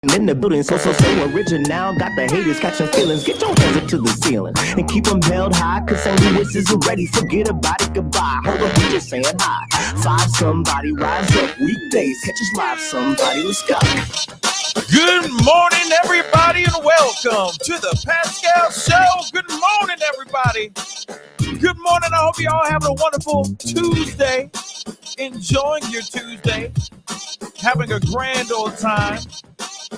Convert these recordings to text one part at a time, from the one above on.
In the building, so original. Got the haters catching feelings. Get your hands up to the ceiling and keep them held high. Cause St. Louis isn't ready. Forget about it, goodbye. Hold up, we just saying hi. Five, somebody rise up. Weekdays, catch us live, somebody. Let's go. Good morning, everybody, and welcome to the Pascal Show. Good morning, everybody. Good morning. I hope you all having a wonderful Tuesday. Enjoying your Tuesday. Having a grand old time.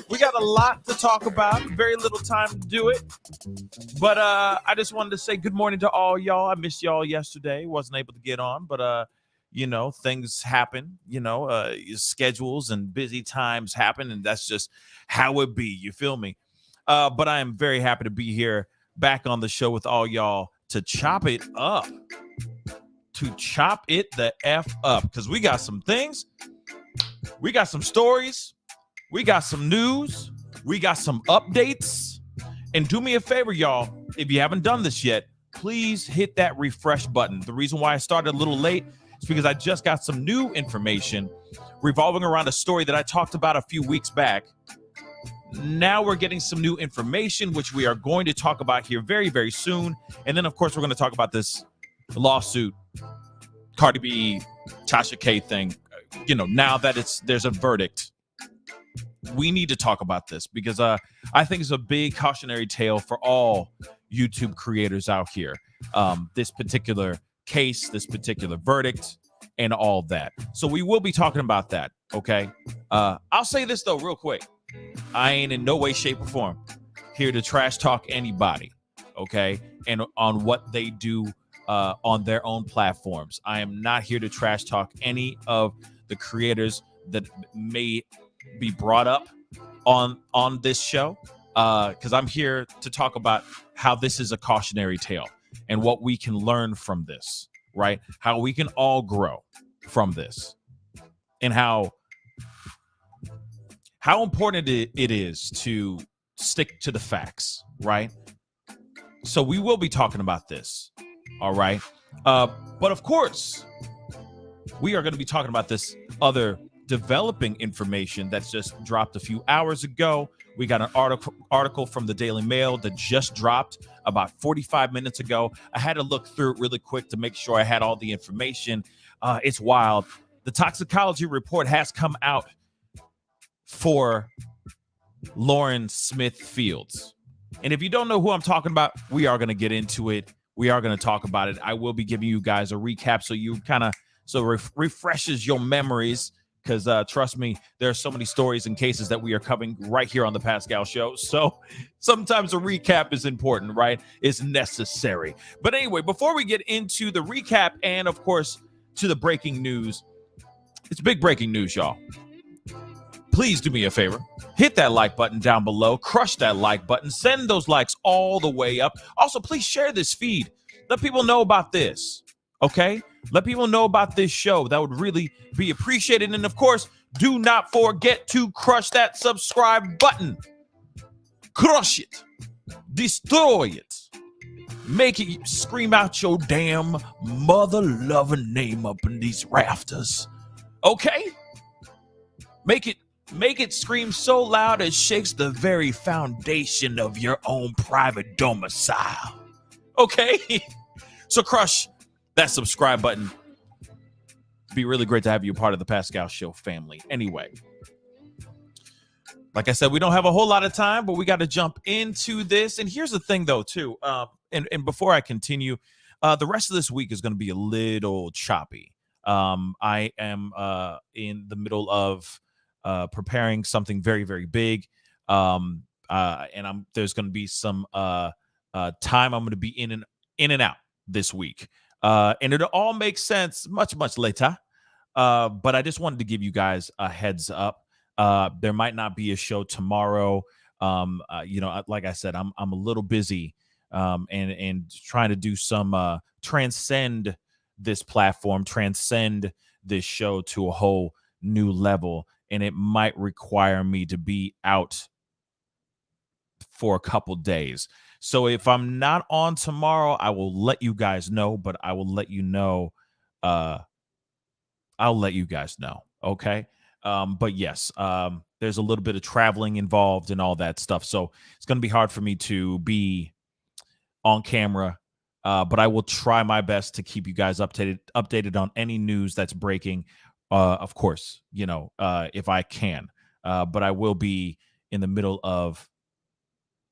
We got a lot to talk about, very little time to do it. But I just wanted to say good morning to all y'all. I missed y'all yesterday. Wasn't able to get on, but things happen, schedules and busy times happen, and that's just how it be. You feel me? But I am very happy to be here back on the show with all y'all to chop it up. To chop it the F up. Because we got some things. We got some stories. We got some news. We got some updates. And do me a favor, y'all. If you haven't done this yet, please hit that refresh button. The reason why I started a little late is because I just got some new information revolving around a story that I talked about a few weeks back. Now we're getting some new information, which we are going to talk about here very, very soon. And then, of course, we're going to talk about this lawsuit, Cardi B, Tasha K thing. Now that there's a verdict, we need to talk about this because I think it's a big cautionary tale for all YouTube creators out here. This particular case, this particular verdict, and all that. So we will be talking about that, okay? I'll say this, though, real quick. I ain't in no way, shape, or form here to trash talk anybody, okay? And on what they do on their own platforms. I am not here to trash talk any of the creators that may be brought up on this show, because I'm here to talk about how this is a cautionary tale and what we can learn from this, right? How we can all grow from this, and how important it is to stick to the facts, right? So we will be talking about this, all right? But of course, we are going to be talking about this other developing information that's just dropped a few hours ago. We got an article from the Daily Mail that just dropped about 45 minutes ago. I had to look through it really quick to make sure I had all the information. It's wild. The Toxicology report has come out for Lauren Smith Fields. And if you don't know who I'm talking about, we are going to get into it. We are going to talk about it. I will be giving you guys a recap so you kind of refreshes your memories. Because trust me, there are so many stories and cases that we are covering right here on the Pascal Show. So sometimes a recap is important, right? It's necessary. But anyway, before we get into the recap and, of course, to the breaking news, it's big breaking news, y'all. Please do me a favor. Hit that like button down below. Crush that like button. Send those likes all the way up. Also, please share this feed. Let people know about this. Okay? Let people know about this show. That would really be appreciated. And of course, do not forget to crush that subscribe button. Crush it. Destroy it. Make it scream out your damn mother-loving name up in these rafters. Okay? Make it scream so loud it shakes the very foundation of your own private domicile. Okay? So crush that subscribe button. Be really great to have you a part of the Pascal Show family. Anyway, like I said, we don't have a whole lot of time, but we got to jump into this. And here's the thing, though, too. And before I continue, the rest of this week is going to be a little choppy. I am in the middle of preparing something very, very big. And there's going to be some time I'm going to be in and out this week. And it'll all make sense much, much later. But I just wanted to give you guys a heads up. There might not be a show tomorrow. Like I said, I'm a little busy and trying to do some transcend this platform, transcend this show to a whole new level. And it might require me to be out for a couple days. So if I'm not on tomorrow, I will let you guys know, but I will let you know. I'll let you guys know. Okay. But yes, there's a little bit of traveling involved and all that stuff. So it's going to be hard for me to be on camera. But I will try my best to keep you guys updated on any news that's breaking. Of course, if I can. But I will be in the middle of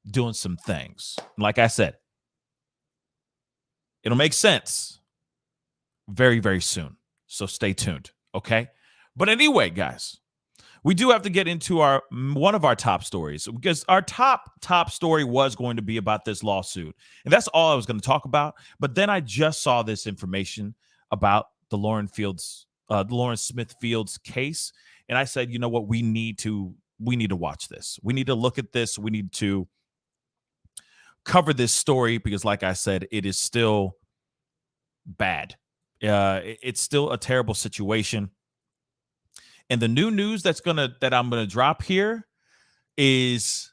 doing some things. Like I said, it'll make sense very, very soon. So stay tuned. Okay. But anyway, guys, we do have to get into one of our top stories, because our top story was going to be about this lawsuit. And that's all I was going to talk about. But then I just saw this information about the Lauren Smith Fields case. And I said, you know what? We need to watch this. We need to look at this. We need to cover this story because, like I said, it is still bad. It's still a terrible situation. And the new news that I'm gonna drop here is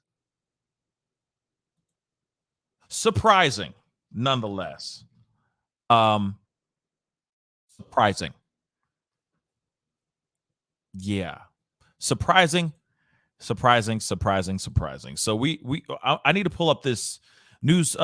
surprising, nonetheless. Surprising. Yeah. Surprising. So I need to pull up this news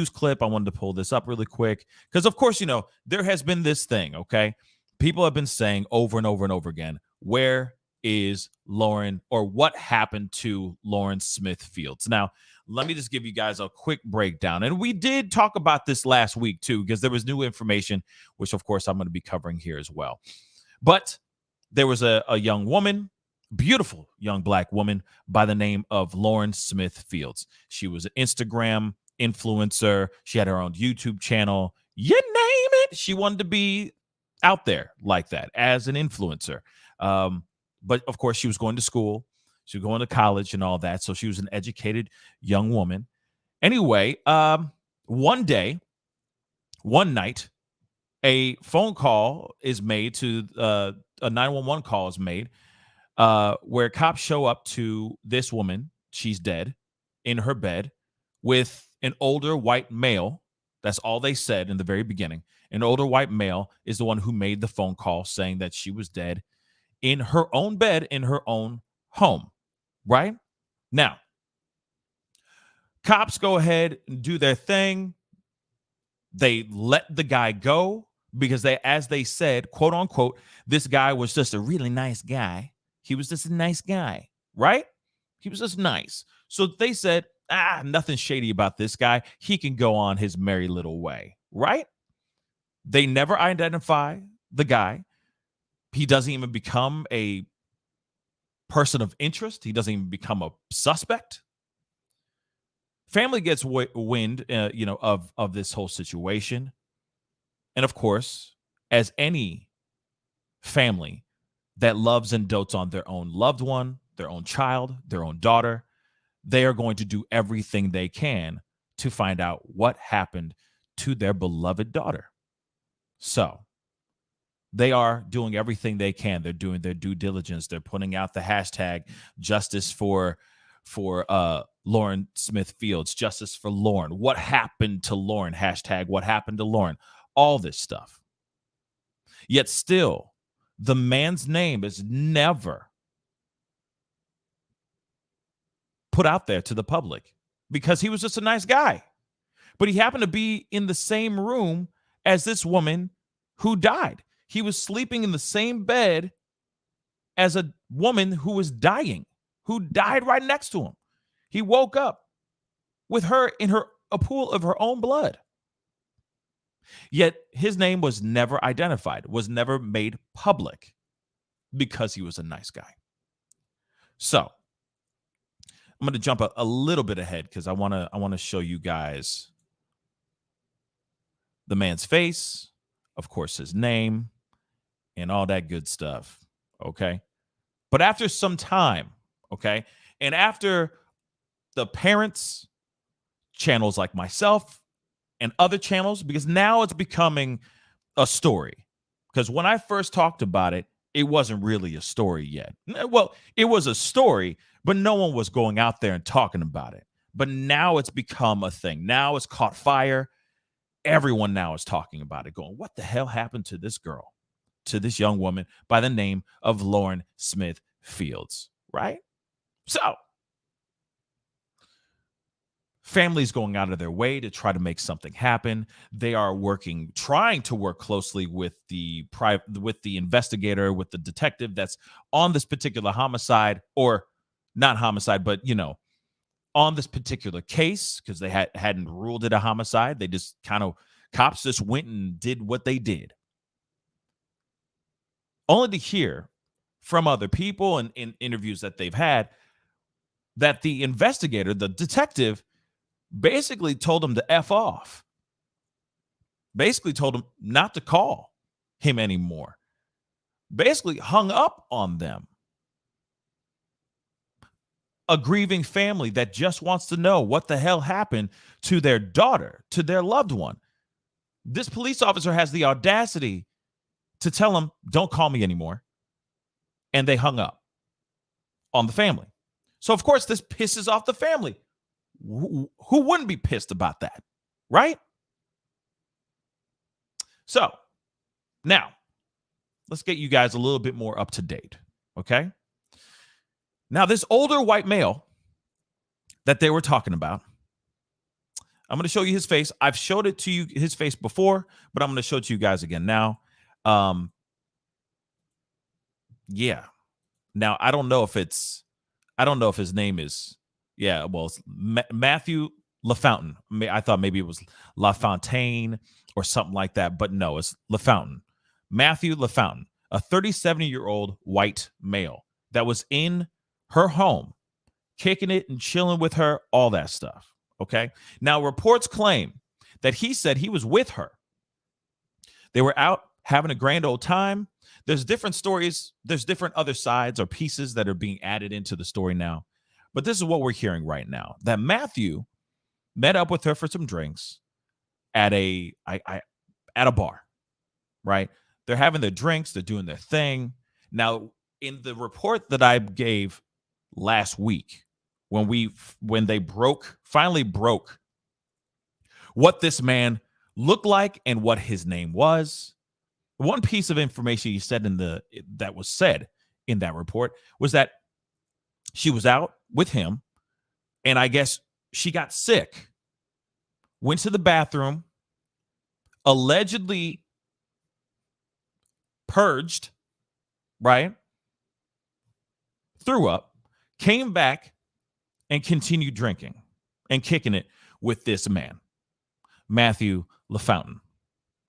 clip. I wanted to pull this up really quick because, of course, there has been this thing. Okay, people have been saying over and over and over again, where is Lauren, or what happened to Lauren Smith Fields? Now, let me just give you guys a quick breakdown. And we did talk about this last week too, because there was new information, which of course I'm going to be covering here as well. But there was a young woman, beautiful young Black woman by the name of Lauren Smith Fields. She was an Instagram influencer. She had her own YouTube channel. You name it. She wanted to be out there like that as an influencer. But of course, she was going to school. She was going to college and all that. So she was an educated young woman. Anyway, one night, a phone call is made to a 911 call is made where cops show up to this woman. She's dead in her bed with an older white male. That's all they said in the very beginning. An older white male is the one who made the phone call saying that she was dead in her own bed in her own home. Right? Now, cops go ahead and do their thing. They let the guy go because as they said, quote unquote, this guy was just a really nice guy. He was just a nice guy, right? He was just nice. So they said, nothing shady about this guy. He can go on his merry little way, right? They never identify the guy. He doesn't even become a person of interest. He doesn't even become a suspect. Family gets wind, of this whole situation. And of course, as any family that loves and dotes on their own loved one, their own child, their own daughter, they are going to do everything they can to find out what happened to their beloved daughter. So they are doing everything they can. They're doing their due diligence. They're putting out the hashtag justice for Lauren Smith Fields, justice for Lauren. What happened to Lauren? Hashtag what happened to Lauren? All this stuff. Yet still, the man's name is never put out there to the public because he was just a nice guy. But he happened to be in the same room as this woman who died. He was sleeping in the same bed as a woman who was dying, who died right next to him. He woke up with her in a pool of her own blood. Yet his name was never identified, was never made public because he was a nice guy. So I'm going to jump a little bit ahead because I want to show you guys the man's face, of course, his name, and all that good stuff. Okay. But after some time, okay, and after the parents, channels like myself and other channels, because now it's becoming a story. Because when I first talked about it, it wasn't really a story yet. Well, it was a story, but no one was going out there and talking about it. But now it's become a thing. Now it's caught fire. Everyone now is talking about it, going, what the hell happened to this girl? to this young woman by the name of Lauren Smith Fields, right? So, families going out of their way to try to make something happen. They are trying to work closely with the investigator, with the detective that's on this particular homicide, or not homicide, but on this particular case, because they hadn't ruled it a homicide. They just cops just went and did what they did. Only to hear from other people and in interviews that they've had that the investigator, the detective, basically told him to F off. Basically told him not to call him anymore. Basically hung up on them. A grieving family that just wants to know what the hell happened to their daughter, to their loved one. This police officer has the audacity to tell him, don't call me anymore. And they hung up on the family. So, of course, this pisses off the family. Who wouldn't be pissed about that, right? So, now, let's get you guys a little bit more up to date, okay? Now, this older white male that they were talking about, I'm going to show you his face. I've showed it to you, his face before, but I'm going to show it to you guys again now. Yeah. Now, I don't know if his name is, it's Matthew LaFountain. I thought maybe it was LaFontaine or something like that, but no, it's LaFountain. Matthew LaFountain, a 37-year-old white male that was in her home, kicking it and chilling with her, all that stuff. Okay. Now, reports claim that he said he was with her. They were out having a grand old time. There's different stories. There's different other sides or pieces that are being added into the story now. But this is what we're hearing right now, that Matthew met up with her for some drinks at a bar, right? They're having their drinks. They're doing their thing. Now, in the report that I gave last week, when they finally broke what this man looked like and what his name was, one piece of information he said that was said in that report was that she was out with him, and I guess she got sick, went to the bathroom, allegedly purged, right? Threw up, came back, and continued drinking and kicking it with this man, Matthew LaFountain.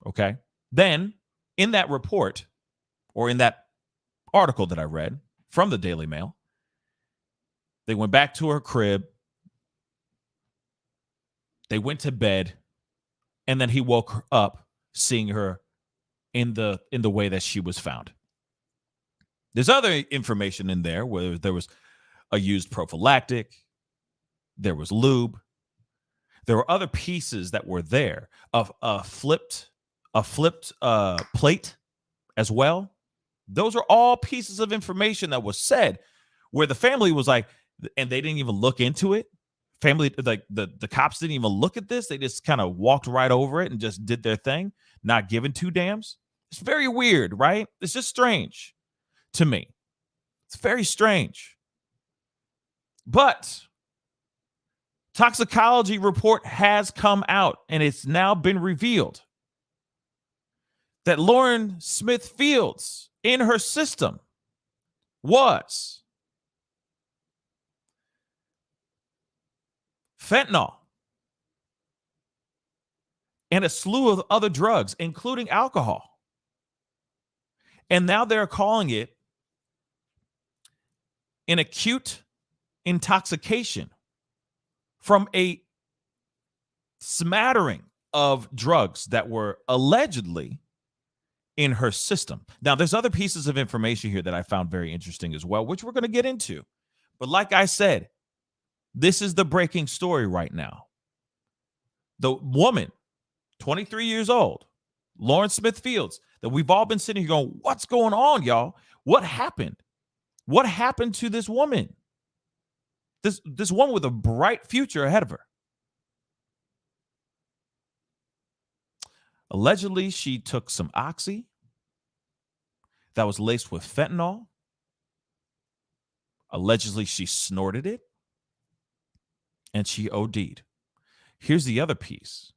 Okay? Then, in that report, or in that article that I read from the Daily Mail, they went back to her crib, they went to bed, and then he woke her up seeing her in the way that she was found. There's other information in there where there was a used prophylactic, there was lube, there were other pieces that were there of a flipped plate as well. Those are all pieces of information that was said where the family was like, and they didn't even look into it. Family, like the cops didn't even look at this. They just kind of walked right over it and just did their thing, not giving two dams. It's very weird, right? It's just strange to me. It's very strange. But toxicology report has come out, and it's now been revealed that Lauren Smith Fields in her system was fentanyl and a slew of other drugs, including alcohol. And now they're calling it an acute intoxication from a smattering of drugs that were allegedly in her system. Now, there's other pieces of information here that I found very interesting as well, which we're going to get into. But like I said, this is the breaking story right now. The woman, 23 years old, Lauren Smith Fields, that we've all been sitting here going, what's going on, y'all? What happened? What happened to this woman? This woman with a bright future ahead of her. Allegedly, she took some oxy, that was laced with fentanyl. Allegedly, she snorted it and she OD'd. Here's the other piece.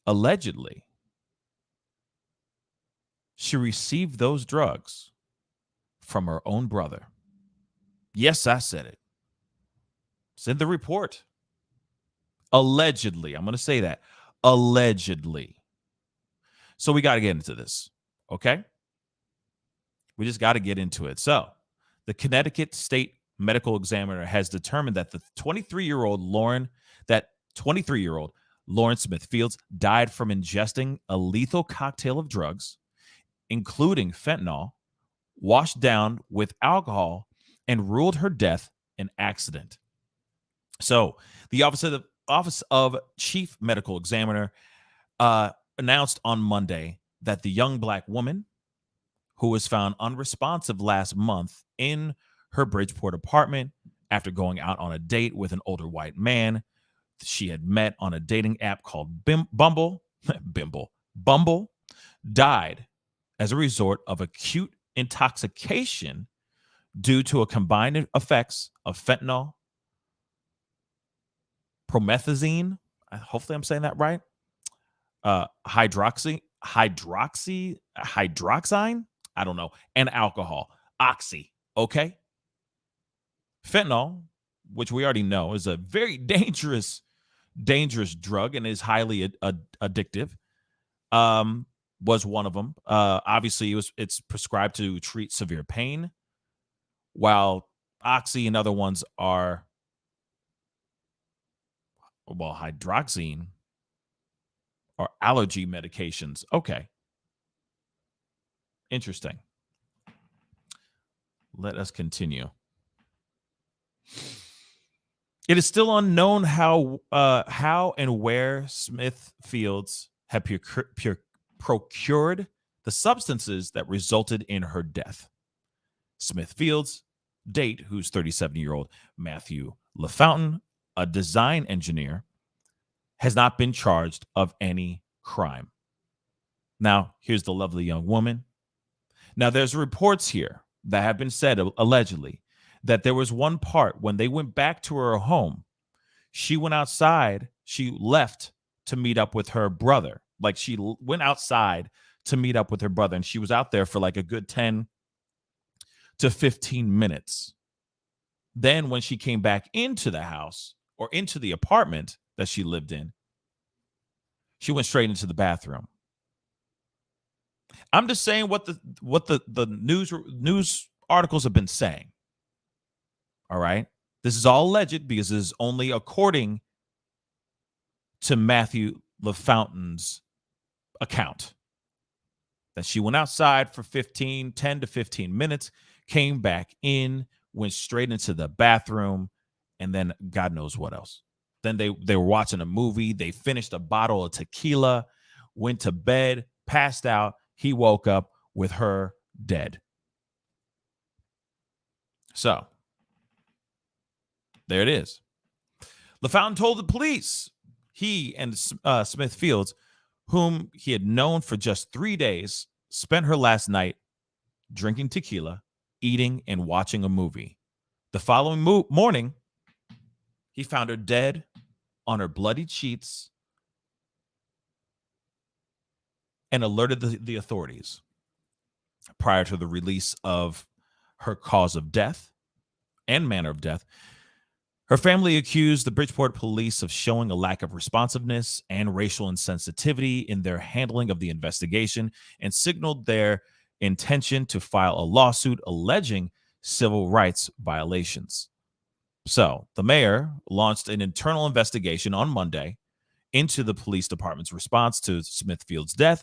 Allegedly, she received those drugs from her own brother. Yes, I said it. It's in the report. Allegedly. I'm going to say that. Allegedly. So we got to get into this, okay? We just got to get into it. So the Connecticut State Medical Examiner has determined that the 23-year-old Lauren Smith Fields died from ingesting a lethal cocktail of drugs, including fentanyl, washed down with alcohol, and ruled her death an accident. So the Office of Chief Medical Examiner announced on Monday that the young Black woman, who was found unresponsive last month in her Bridgeport apartment after going out on a date with an older white man she had met on a dating app called Bumble, died as a result of acute intoxication due to a combined effects of fentanyl, promethazine, hopefully I'm saying that right, hydroxyzine, I don't know, and alcohol, oxy, okay? Fentanyl, which we already know is a very dangerous drug and is highly addictive, was one of them. Obviously, it's prescribed to treat severe pain, while oxy and other ones are, well, hydroxyzine are allergy medications. Okay. Interesting. Let us continue. It is still unknown how and where Smith Fields had procured the substances that resulted in her death. Smith Fields' date, who's 37-year-old Matthew LaFountain, a design engineer, has not been charged of any crime. Now, here's the lovely young woman. Now, there's reports here that have been said, allegedly, that there was one part when they went back to her home, she went outside, she left to meet up with her brother. Like, she went outside to meet up with her brother, and she was out there for like a good 10 to 15 minutes. Then when she came back into the house or into the apartment that she lived in, she went straight into the bathroom. I'm just saying what the news articles have been saying. All right. This is all alleged because it is only according to Matthew LaFountain's account that she went outside for 10 to 15 minutes, came back in, went straight into the bathroom, and then God knows what else. Then they were watching a movie. They finished a bottle of tequila, went to bed, passed out. He woke up with her dead. So there it is. LaFountain told the police he and Smith Fields, whom he had known for just 3 days, spent her last night drinking tequila, eating, and watching a movie. The following morning, he found her dead on her bloodied sheets and alerted the authorities. Prior to the release of her cause of death and manner of death, her family accused the Bridgeport police of showing a lack of responsiveness and racial insensitivity in their handling of the investigation and signaled their intention to file a lawsuit alleging civil rights violations. So the mayor launched an internal investigation on Monday into the police department's response to Smithfield's death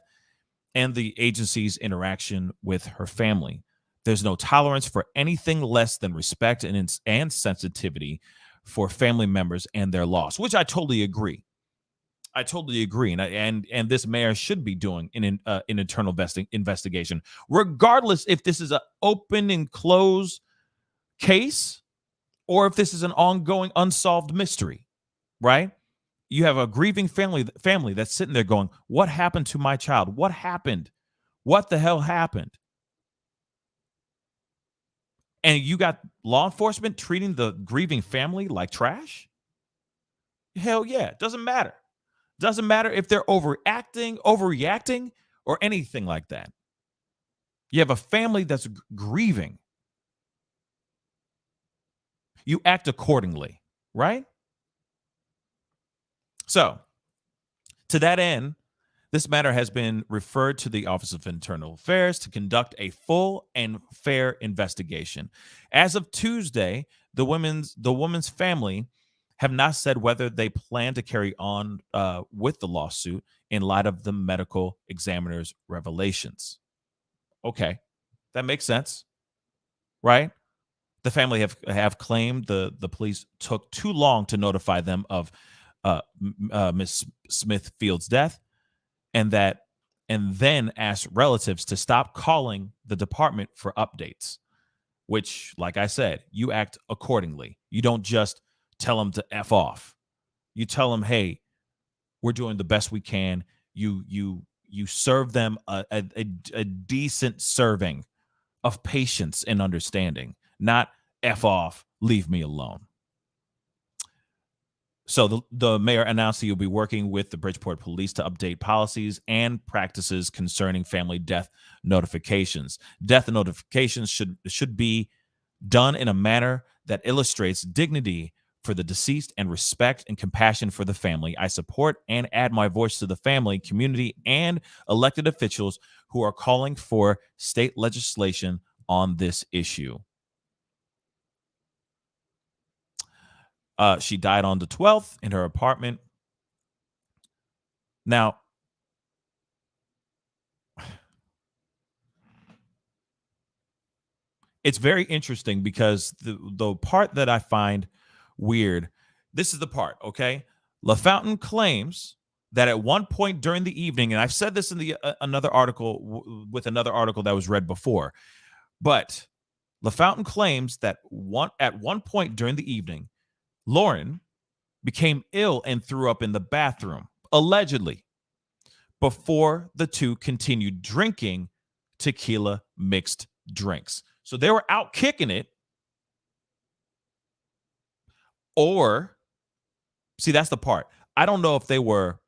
and the agency's interaction with her family. There's no tolerance for anything less than respect and sensitivity for family members and their loss, which I totally agree. And this mayor should be doing an internal investigation, regardless if this is an open and closed case or if this is an ongoing unsolved mystery, right? You have a grieving family that's sitting there going, what happened to my child? What happened? What the hell happened? And you got law enforcement treating the grieving family like trash? Hell yeah. Doesn't matter. Doesn't matter if they're overreacting, or anything like that. You have a family that's grieving. You act accordingly, right? So, to that end, this matter has been referred to the Office of Internal Affairs to conduct a full and fair investigation. As of Tuesday, the woman's family have not said whether they plan to carry on with the lawsuit in light of the medical examiner's revelations. Okay, that makes sense, right? The family have claimed the police took too long to notify them of Miss Smithfield's death, and then asked relatives to stop calling the department for updates. Which, like I said, you act accordingly. You don't just tell them to F off. You tell them, hey, we're doing the best we can. You serve them a decent serving of patience and understanding, not F off, leave me alone. So the mayor announced he will be working with the Bridgeport Police to update policies and practices concerning family death notifications. Death notifications should be done in a manner that illustrates dignity for the deceased and respect and compassion for the family. I support and add my voice to the family, community, and elected officials who are calling for state legislation on this issue. She died on the 12th in her apartment. Now, it's very interesting because the part that I find weird, this is the part, okay? LaFountain claims that at one point during the evening, and I've said this in the another article with another article that was read before, but LaFountain claims that at one point during the evening, Lauren became ill and threw up in the bathroom, allegedly, before the two continued drinking tequila mixed drinks. So they were out kicking it. Or, see, that's the part. I don't know if they were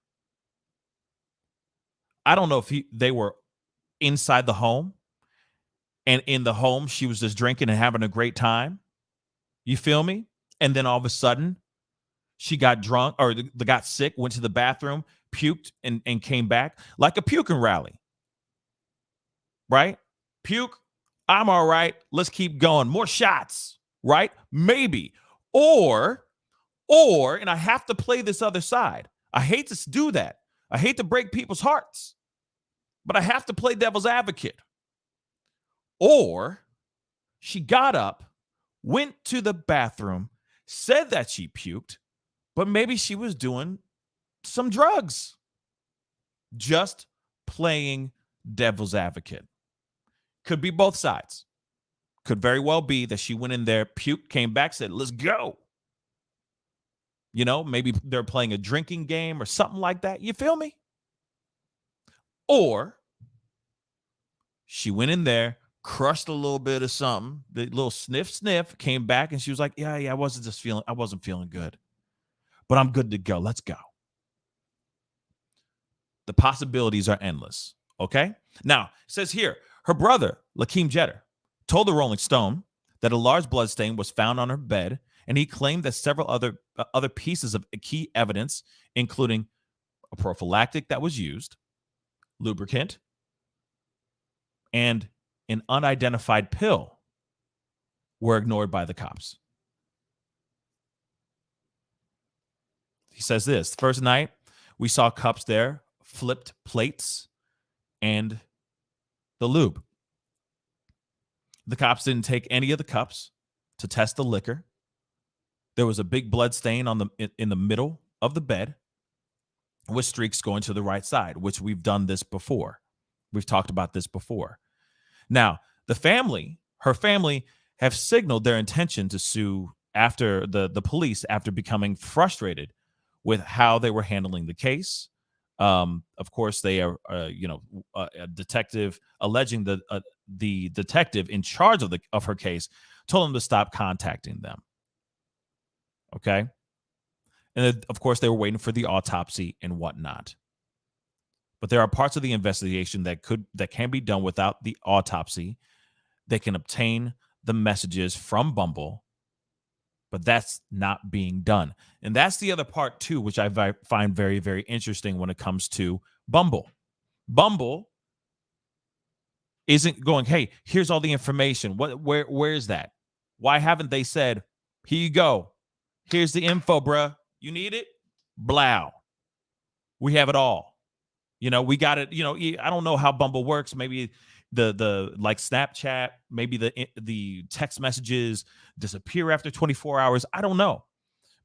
inside the home, and in the home she was just drinking and having a great time. You feel me? And then all of a sudden she got drunk or got sick, went to the bathroom, puked, and came back like a puking rally. Right? Puke. I'm all right. Let's keep going. More shots. Right? Maybe. Or, and I have to play this other side. I hate to do that. I hate to break people's hearts, but I have to play devil's advocate. Or she got up, went to the bathroom, said that she puked, but maybe she was doing some drugs. Just playing devil's advocate. Could be both sides. Could very well be that she went in there, puked, came back, said, let's go. You know, maybe they're playing a drinking game or something like that. You feel me? Or she went in there, crushed a little bit of something, the little sniff, came back, and she was like, yeah, I wasn't feeling good, but I'm good to go. Let's go. The possibilities are endless. Okay. Now, it says here, her brother, Lakeem Jeter, told the Rolling Stone that a large bloodstain was found on her bed, and he claimed that several other pieces of key evidence, including a prophylactic that was used, lubricant, and an unidentified pill, were ignored by the cops. He says this: first night, we saw cups there, flipped plates, and the lube. The cops didn't take any of the cups to test the liquor. There was a big blood stain in the middle of the bed with streaks going to the right side, which we've done this before. We've talked about this before. Now, her family have signaled their intention to sue after the police after becoming frustrated with how they were handling the case. Of course, they are, a detective alleging the detective in charge of her case told them to stop contacting them. Okay. And then, of course, they were waiting for the autopsy and whatnot. But there are parts of the investigation that can be done without the autopsy. They can obtain the messages from Bumble, but that's not being done. And that's the other part too, which I find very, very interesting when it comes to Bumble. Bumble isn't going, hey, here's all the information. Where is that? Why haven't they said, here you go. Here's the info, bruh. You need it? Blow. We have it all. We got it. I don't know how Bumble works. Maybe the like Snapchat, maybe the text messages disappear after 24 hours. I don't know.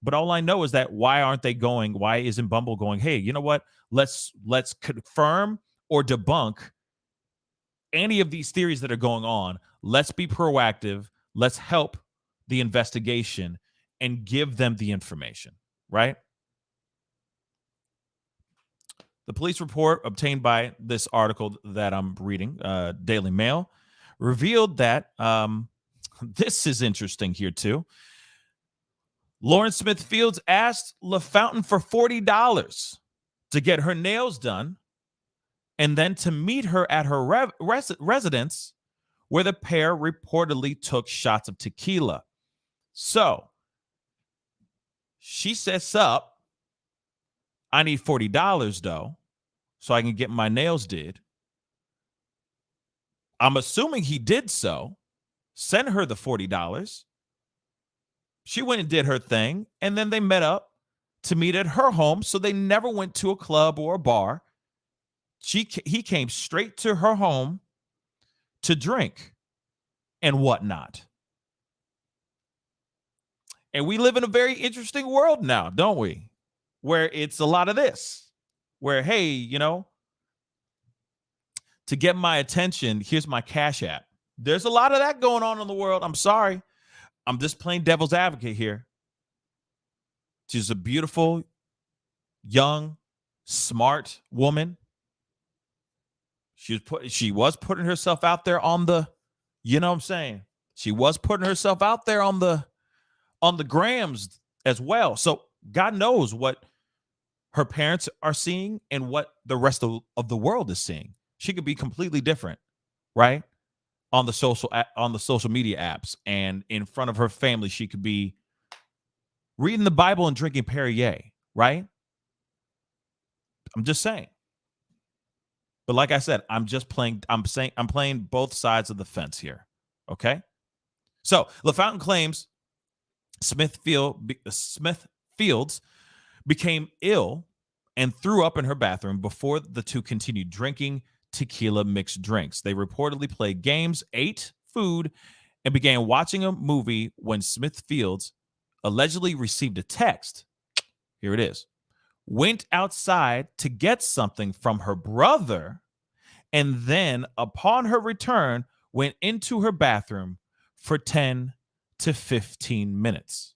But all I know is that why isn't Bumble going, hey, you know what? Let's confirm or debunk any of these theories that are going on. Let's be proactive. Let's help the investigation and give them the information, right? The police report obtained by this article that I'm reading, Daily Mail, revealed that this is interesting here too. Lauren Smith Fields asked LaFountain for $40 to get her nails done and then to meet her at her residence where the pair reportedly took shots of tequila. So she sets up, I need $40 though, so I can get my nails did. I'm assuming he did so. Sent her the $40. She went and did her thing, and then they met up to meet at her home, so they never went to a club or a bar. He came straight to her home to drink and whatnot. And we live in a very interesting world now, don't we? Where it's a lot of this, where, hey, to get my attention, here's my Cash App. There's a lot of that going on in the world. I'm sorry. I'm just playing devil's advocate here. She's a beautiful, young, smart woman. She was putting herself out there on the, you know what I'm saying? She was putting herself out there on the grams as well. So God knows what her parents are seeing and what the rest of the world is seeing. She could be completely different, right? On the social media apps, and in front of her family, she could be reading the Bible and drinking Perrier, right? I'm just saying. But like I said, I'm playing both sides of the fence here. Okay. So LaFountain claims Smith Fields became ill and threw up in her bathroom before the two continued drinking tequila mixed drinks. They reportedly played games, ate food, and began watching a movie when Smith Fields allegedly received a text. Here it is. Went outside to get something from her brother, and then upon her return, went into her bathroom for 10 to 15 minutes.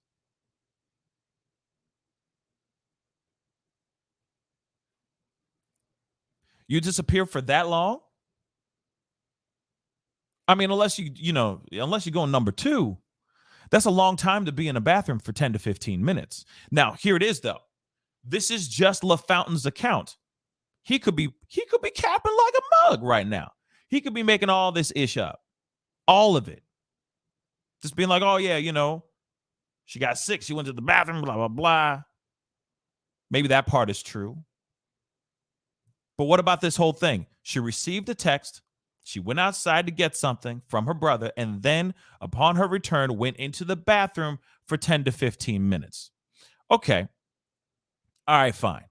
You disappear for that long? I mean, unless you're going number two, that's a long time to be in a bathroom for 10 to 15 minutes. Now, here it is, though. This is just LaFountain's account. He could be capping like a mug right now. He could be making all this ish up. All of it. Just being like, oh, yeah, she got sick. She went to the bathroom, blah, blah, blah. Maybe that part is true. But what about this whole thing? She received a text. She went outside to get something from her brother, and then upon her return, went into the bathroom for 10 to 15 minutes. Okay. All right, fine.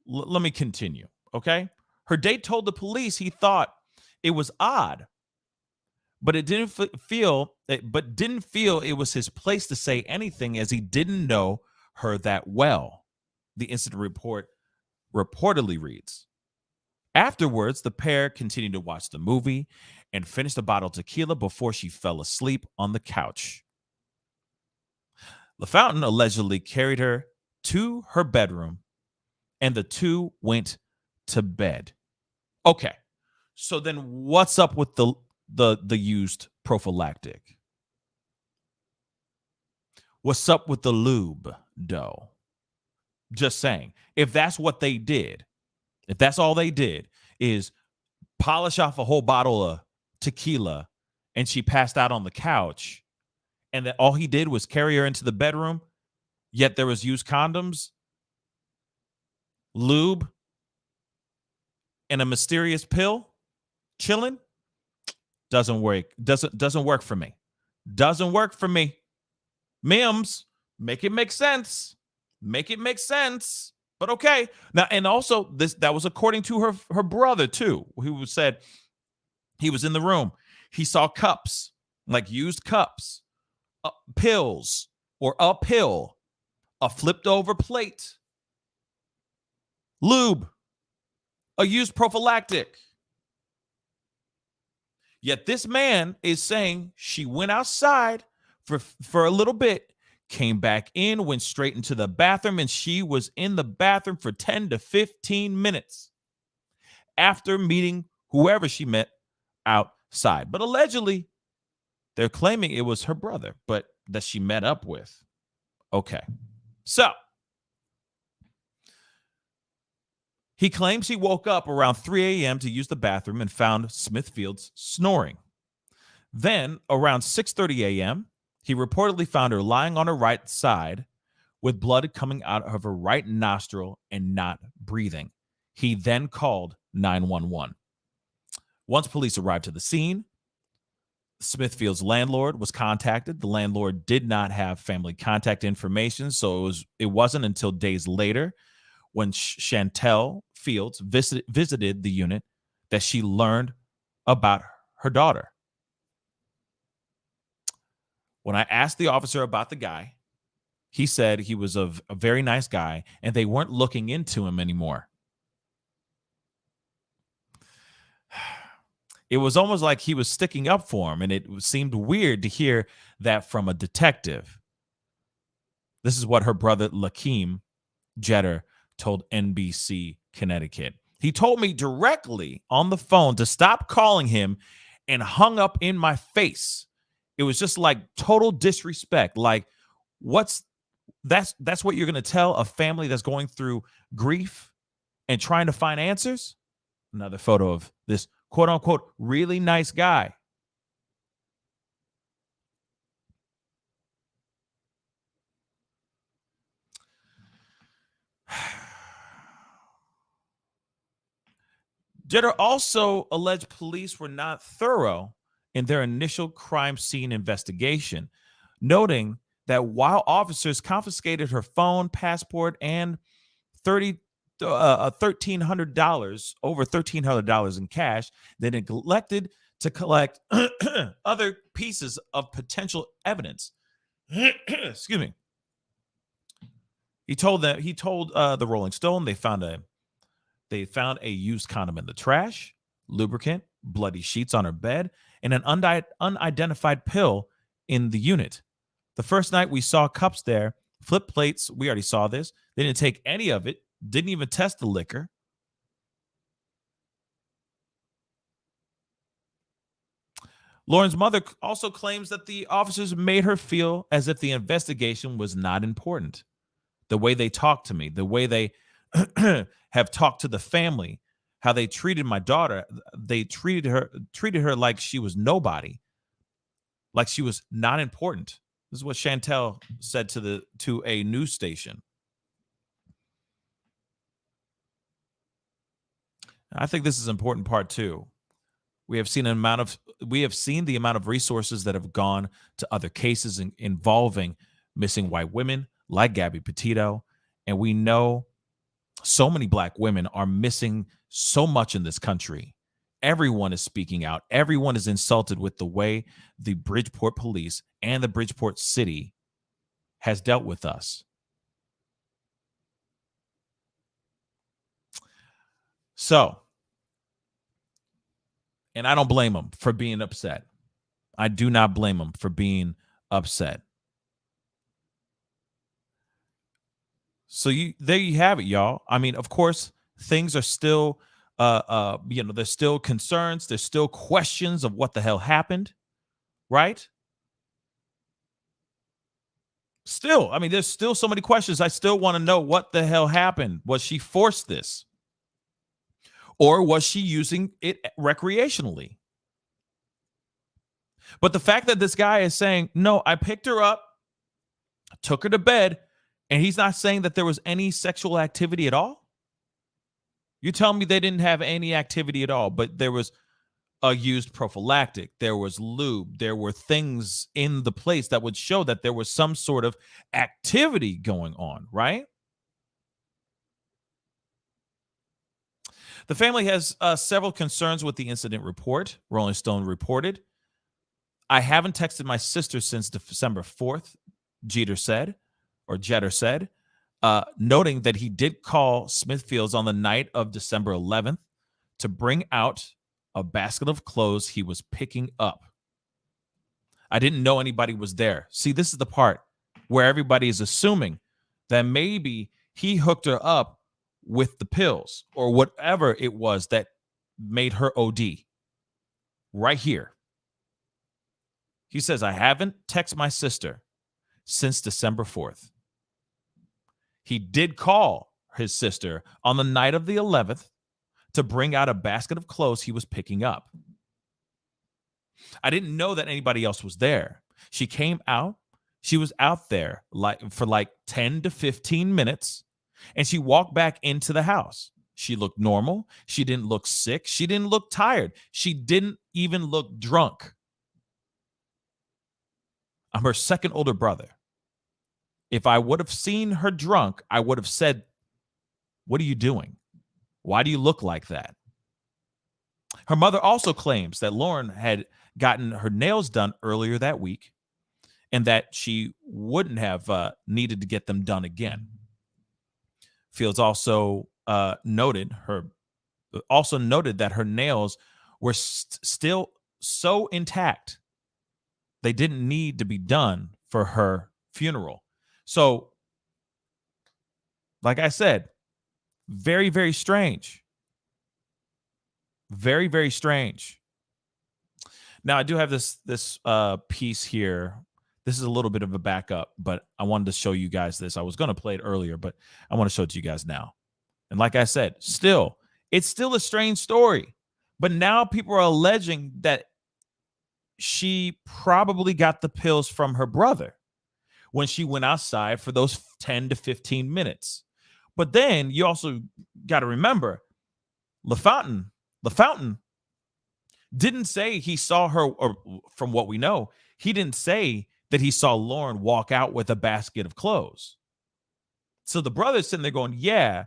Let me continue, okay? Her date told the police he thought it was odd, but didn't feel it was his place to say anything as he didn't know her that well. The incident report reportedly reads. Afterwards, the pair continued to watch the movie and finished a bottle of tequila before she fell asleep on the couch. LaFountain allegedly carried her to her bedroom, and the two went to bed. Okay, so then what's up with the used prophylactic? What's up with the lube, though? Just saying. If that's what they did, if that's all they did is polish off a whole bottle of tequila and she passed out on the couch, and that all he did was carry her into the bedroom, yet there was used condoms, lube, and a mysterious pill chilling, doesn't work. Doesn't work for me. Doesn't work for me. Mims, make it make sense. Make it make sense. But okay. Now, and also that was according to her brother too, who said he was in the room. He saw cups, like used cups, pills, or a pill, a flipped over plate, lube, a used prophylactic. Yet this man is saying she went outside for a little bit, came back in, went straight into the bathroom, and she was in the bathroom for 10 to 15 minutes after meeting whoever she met outside. But allegedly, they're claiming it was her brother, but that she met up with. Okay. So he claims he woke up around 3 a.m. to use the bathroom and found Smithfield's snoring. Then, around 6:30 a.m., he reportedly found her lying on her right side with blood coming out of her right nostril and not breathing. He then called 911. Once police arrived to the scene, Smithfield's landlord was contacted. The landlord did not have family contact information, so it wasn't until days later when Chantel Fields visited the unit that she learned about her daughter. When I asked the officer about the guy, he said he was a very nice guy and they weren't looking into him anymore. It was almost like he was sticking up for him, and it seemed weird to hear that from a detective. This is what her brother Lakeem Jeter told NBC Connecticut. He told me directly on the phone to stop calling him and hung up in my face. It was just like total disrespect. Like, that's what you're going to tell a family that's going through grief and trying to find answers? Another photo of this quote unquote really nice guy. Jeter also alleged police were not thorough in their initial crime scene investigation, noting that while officers confiscated her phone, passport, and $1,300, over $1,300 in cash, they neglected to collect other pieces of potential evidence. Excuse me. He told the Rolling Stone they found a used condom in the trash, lubricant, bloody sheets on her bed, and an unidentified pill in the unit. The first night we saw cups there, flip plates. We already saw this. They didn't take any of it. Didn't even test the liquor. Lauren's mother also claims that the officers made her feel as if the investigation was not important. The way they talked to me, the way they have talked to the family, how they treated my daughter, they treated her like she was nobody, like she was not important. This is what Chantel said to a news station. I think this is an important part too. We have seen the amount of resources that have gone to other cases involving missing white women like Gabby Petito, and we know so many Black women are missing so much in this country. Everyone is speaking out. Everyone is insulted with the way the Bridgeport police and the Bridgeport city has dealt with us. So, and I don't blame them for being upset. I do not blame them for being upset. So there you have it, y'all. I mean, of course, things are still, there's still concerns. There's still questions of what the hell happened, right? Still, I mean, there's still so many questions. I still want to know what the hell happened. Was she forced this? Or was she using it recreationally? But the fact that this guy is saying, no, I picked her up, took her to bed, and he's not saying that there was any sexual activity at all? You tell me they didn't have any activity at all, but there was a used prophylactic, there was lube, there were things in the place that would show that there was some sort of activity going on, right? The family has several concerns with the incident report. Rolling Stone reported, I haven't texted my sister since December 4th, Jeter said, noting that he did call Smithfields on the night of December 11th to bring out a basket of clothes he was picking up. I didn't know anybody was there. See, this is the part where everybody is assuming that maybe he hooked her up with the pills or whatever it was that made her OD. Right here. He says, I haven't texted my sister since December 4th. He did call his sister on the night of the 11th to bring out a basket of clothes he was picking up. I didn't know that anybody else was there. She came out. She was out there for 10 to 15 minutes, and she walked back into the house. She looked normal. She didn't look sick. She didn't look tired. She didn't even look drunk. I'm her second older brother. If I would have seen her drunk, I would have said, what are you doing? Why do you look like that? Her mother also claims that Lauren had gotten her nails done earlier that week and that she wouldn't have needed to get them done again. Fields also noted that her nails were still so intact they didn't need to be done for her funeral. So, like I said, very, very strange. Very, very strange. Now, I do have this piece here. This is a little bit of a backup, but I wanted to show you guys this. I was going to play it earlier, but I want to show it to you guys now. And like I said, it's still a strange story. But now people are alleging that she probably got the pills from her brother when she went outside for those 10 to 15 minutes. But then you also got to remember, LaFountain didn't say he saw her, or from what we know, he didn't say that he saw Lauren walk out with a basket of clothes. So the brother's sitting there going, yeah,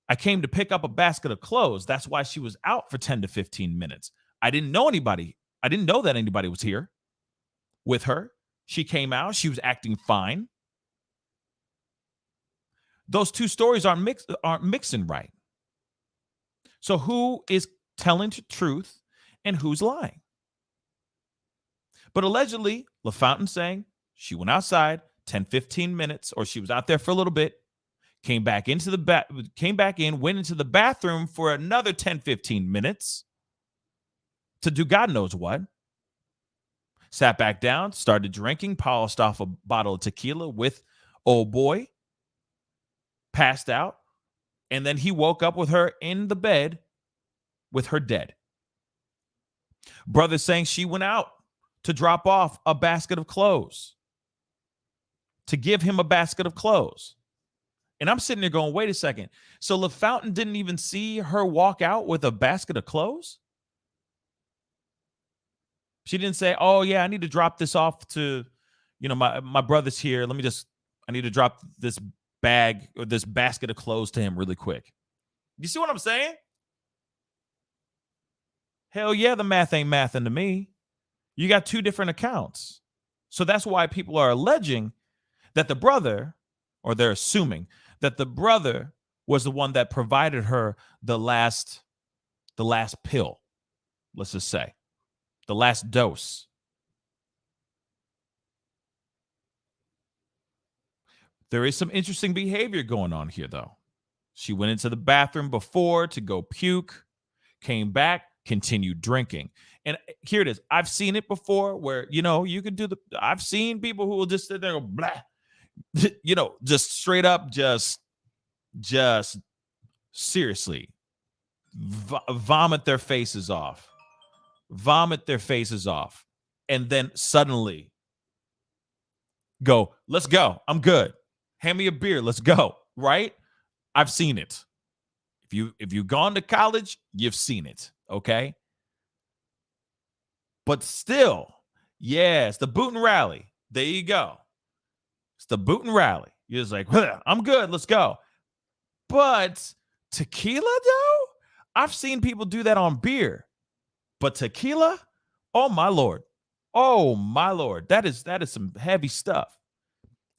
I came to pick up a basket of clothes. That's why she was out for 10 to 15 minutes. I didn't know anybody. I didn't know that anybody was here with her. She came out. She was acting fine. Those two stories aren't mixing right. So who is telling the truth and who's lying? But allegedly, LaFountain saying she went outside 10, 15 minutes, or she was out there for a little bit, came back in, went into the bathroom for another 10, 15 minutes to do God knows what. Sat back down, started drinking, polished off a bottle of tequila with old boy, passed out, and then he woke up with her in the bed with her dead. Brother saying she went out to drop off a basket of clothes, to give him a basket of clothes. And I'm sitting there going, wait a second. So LaFountain didn't even see her walk out with a basket of clothes? She didn't say, oh, yeah, I need to drop this off to, my brother's here. I need to drop this bag or this basket of clothes to him really quick. You see what I'm saying? Hell yeah, the math ain't mathing to me. You got two different accounts. So that's why people are alleging that the brother, or they're assuming that the brother was the one that provided her the last pill, let's just say, the last dose. There is some interesting behavior going on here, though. She went into the bathroom before to go puke, came back, continued drinking. And here it is. I've seen it before where, you can do I've seen people who will just sit there and go, blah, You know, just straight up, just seriously vomit their faces off. Vomit their faces off. And then suddenly go, let's go. I'm good. Hand me a beer. Let's go. Right? I've seen it. If you've gone to college, you've seen it. Okay. But still, yeah, it's the boot and rally. There you go. It's the boot and rally. You're just like, I'm good. Let's go. But tequila, though, I've seen people do that on beer. But tequila, oh my Lord. Oh my Lord. That is some heavy stuff.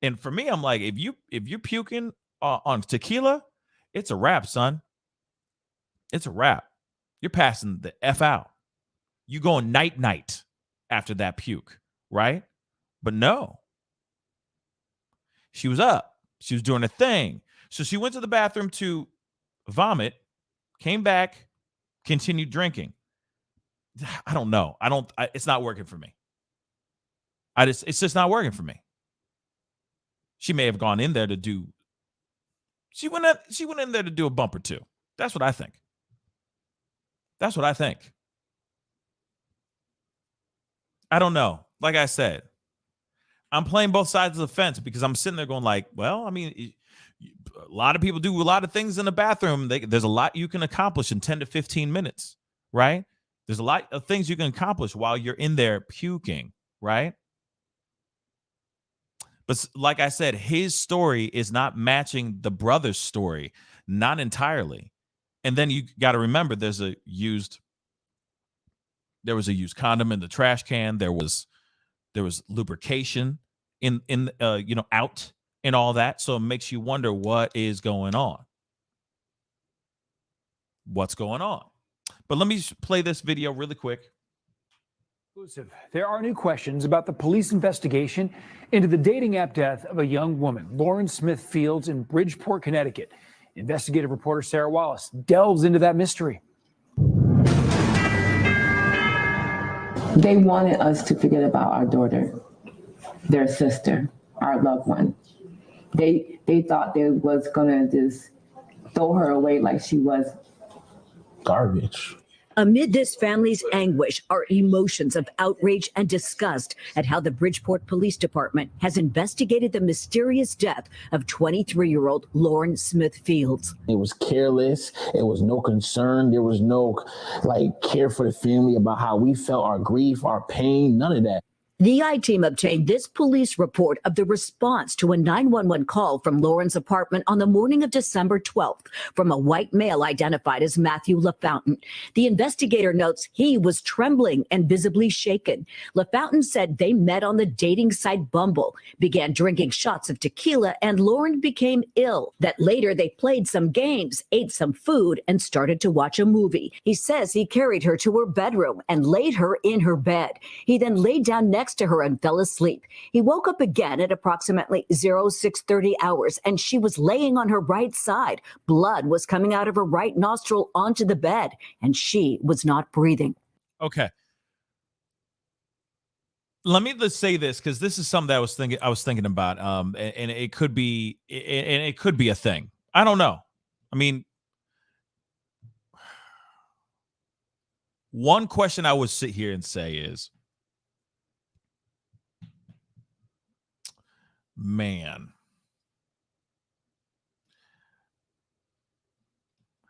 And for me, I'm like, if you're puking on tequila, it's a wrap, son. It's a wrap. You're passing the F out. You going night after that puke, right? But no. She was up. She was doing a thing. So she went to the bathroom to vomit, came back, continued drinking. I don't know. It's not working for me. It's just not working for me. She may have gone in there to do. She went in there to do a bump or two. That's what I think. That's what I think. I don't know. Like I said, I'm playing both sides of the fence because I'm sitting there going like, well, I mean, a lot of people do a lot of things in the bathroom. There's a lot you can accomplish in 10 to 15 minutes, right? There's a lot of things you can accomplish while you're in there puking, right? But like I said, his story is not matching the brother's story, not entirely. And then you got to remember there was a used condom in the trash can. There was lubrication in out and all that. So it makes you wonder what is going on. What's going on? But let me play this video really quick. There are new questions about the police investigation into the dating app death of a young woman, Lauren Smith Fields, in Bridgeport, Connecticut. Investigative reporter Sarah Wallace delves into that mystery. They wanted us to forget about our daughter, their sister, our loved one. They thought they was gonna just throw her away like she was garbage. Amid this family's anguish are emotions of outrage and disgust at how the Bridgeport Police Department has investigated the mysterious death of 23-year-old Lauren Smith Fields. It was careless. It was no concern. There was no care for the family about how we felt, our grief, our pain, none of that. The I-Team obtained this police report of the response to a 911 call from Lauren's apartment on the morning of December 12th from a white male identified as Matthew LaFountain. The investigator notes he was trembling and visibly shaken. LaFountain said they met on the dating site Bumble, began drinking shots of tequila, and Lauren became ill. That later they played some games, ate some food, and started to watch a movie. He says he carried her to her bedroom and laid her in her bed. He then laid down next to her and fell asleep. He woke up again at approximately 06:30 hours, and she was laying on her right side. Blood was coming out of her right nostril onto the bed, and she was not breathing. Okay. Let me just say this, because this is something that I was thinking about, and it could be a thing. I don't know. I mean, one question I would sit here and say is, man,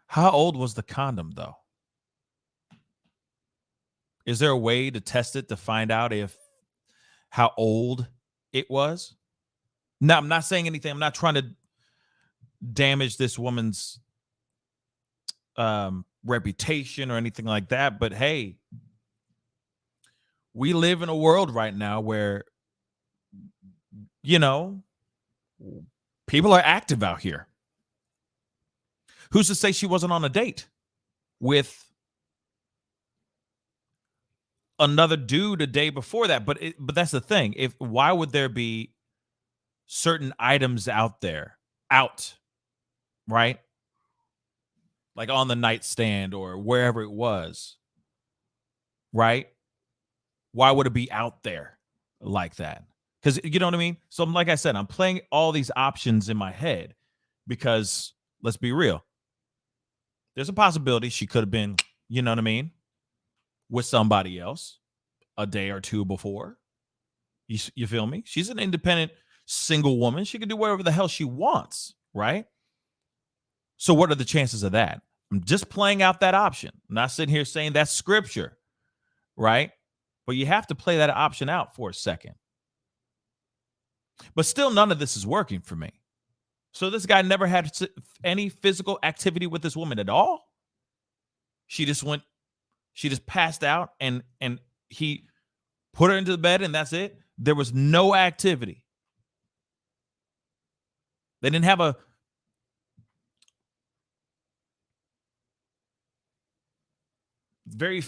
how old was the condom, though? Is there a way to test it to find out how old it was? Now, I'm not saying anything. I'm not trying to damage this woman's reputation or anything like that. But hey, we live in a world right now where, people are active out here. Who's to say she wasn't on a date with another dude a day before that? But that's the thing. Why would there be certain items out, right? Like on the nightstand or wherever it was, right? Why would it be out there like that? Because you know what I mean? So like I said, I'm playing all these options in my head because let's be real. There's a possibility she could have been, you know what I mean, with somebody else a day or two before. You feel me? She's an independent single woman. She can do whatever the hell she wants, right? So what are the chances of that? I'm just playing out that option. I'm not sitting here saying that's scripture, right? But you have to play that option out for a second. But still, none of this is working for me. So this guy never had any physical activity with this woman at all. She just passed out and he put her into the bed and that's it. There was no activity. They didn't have a very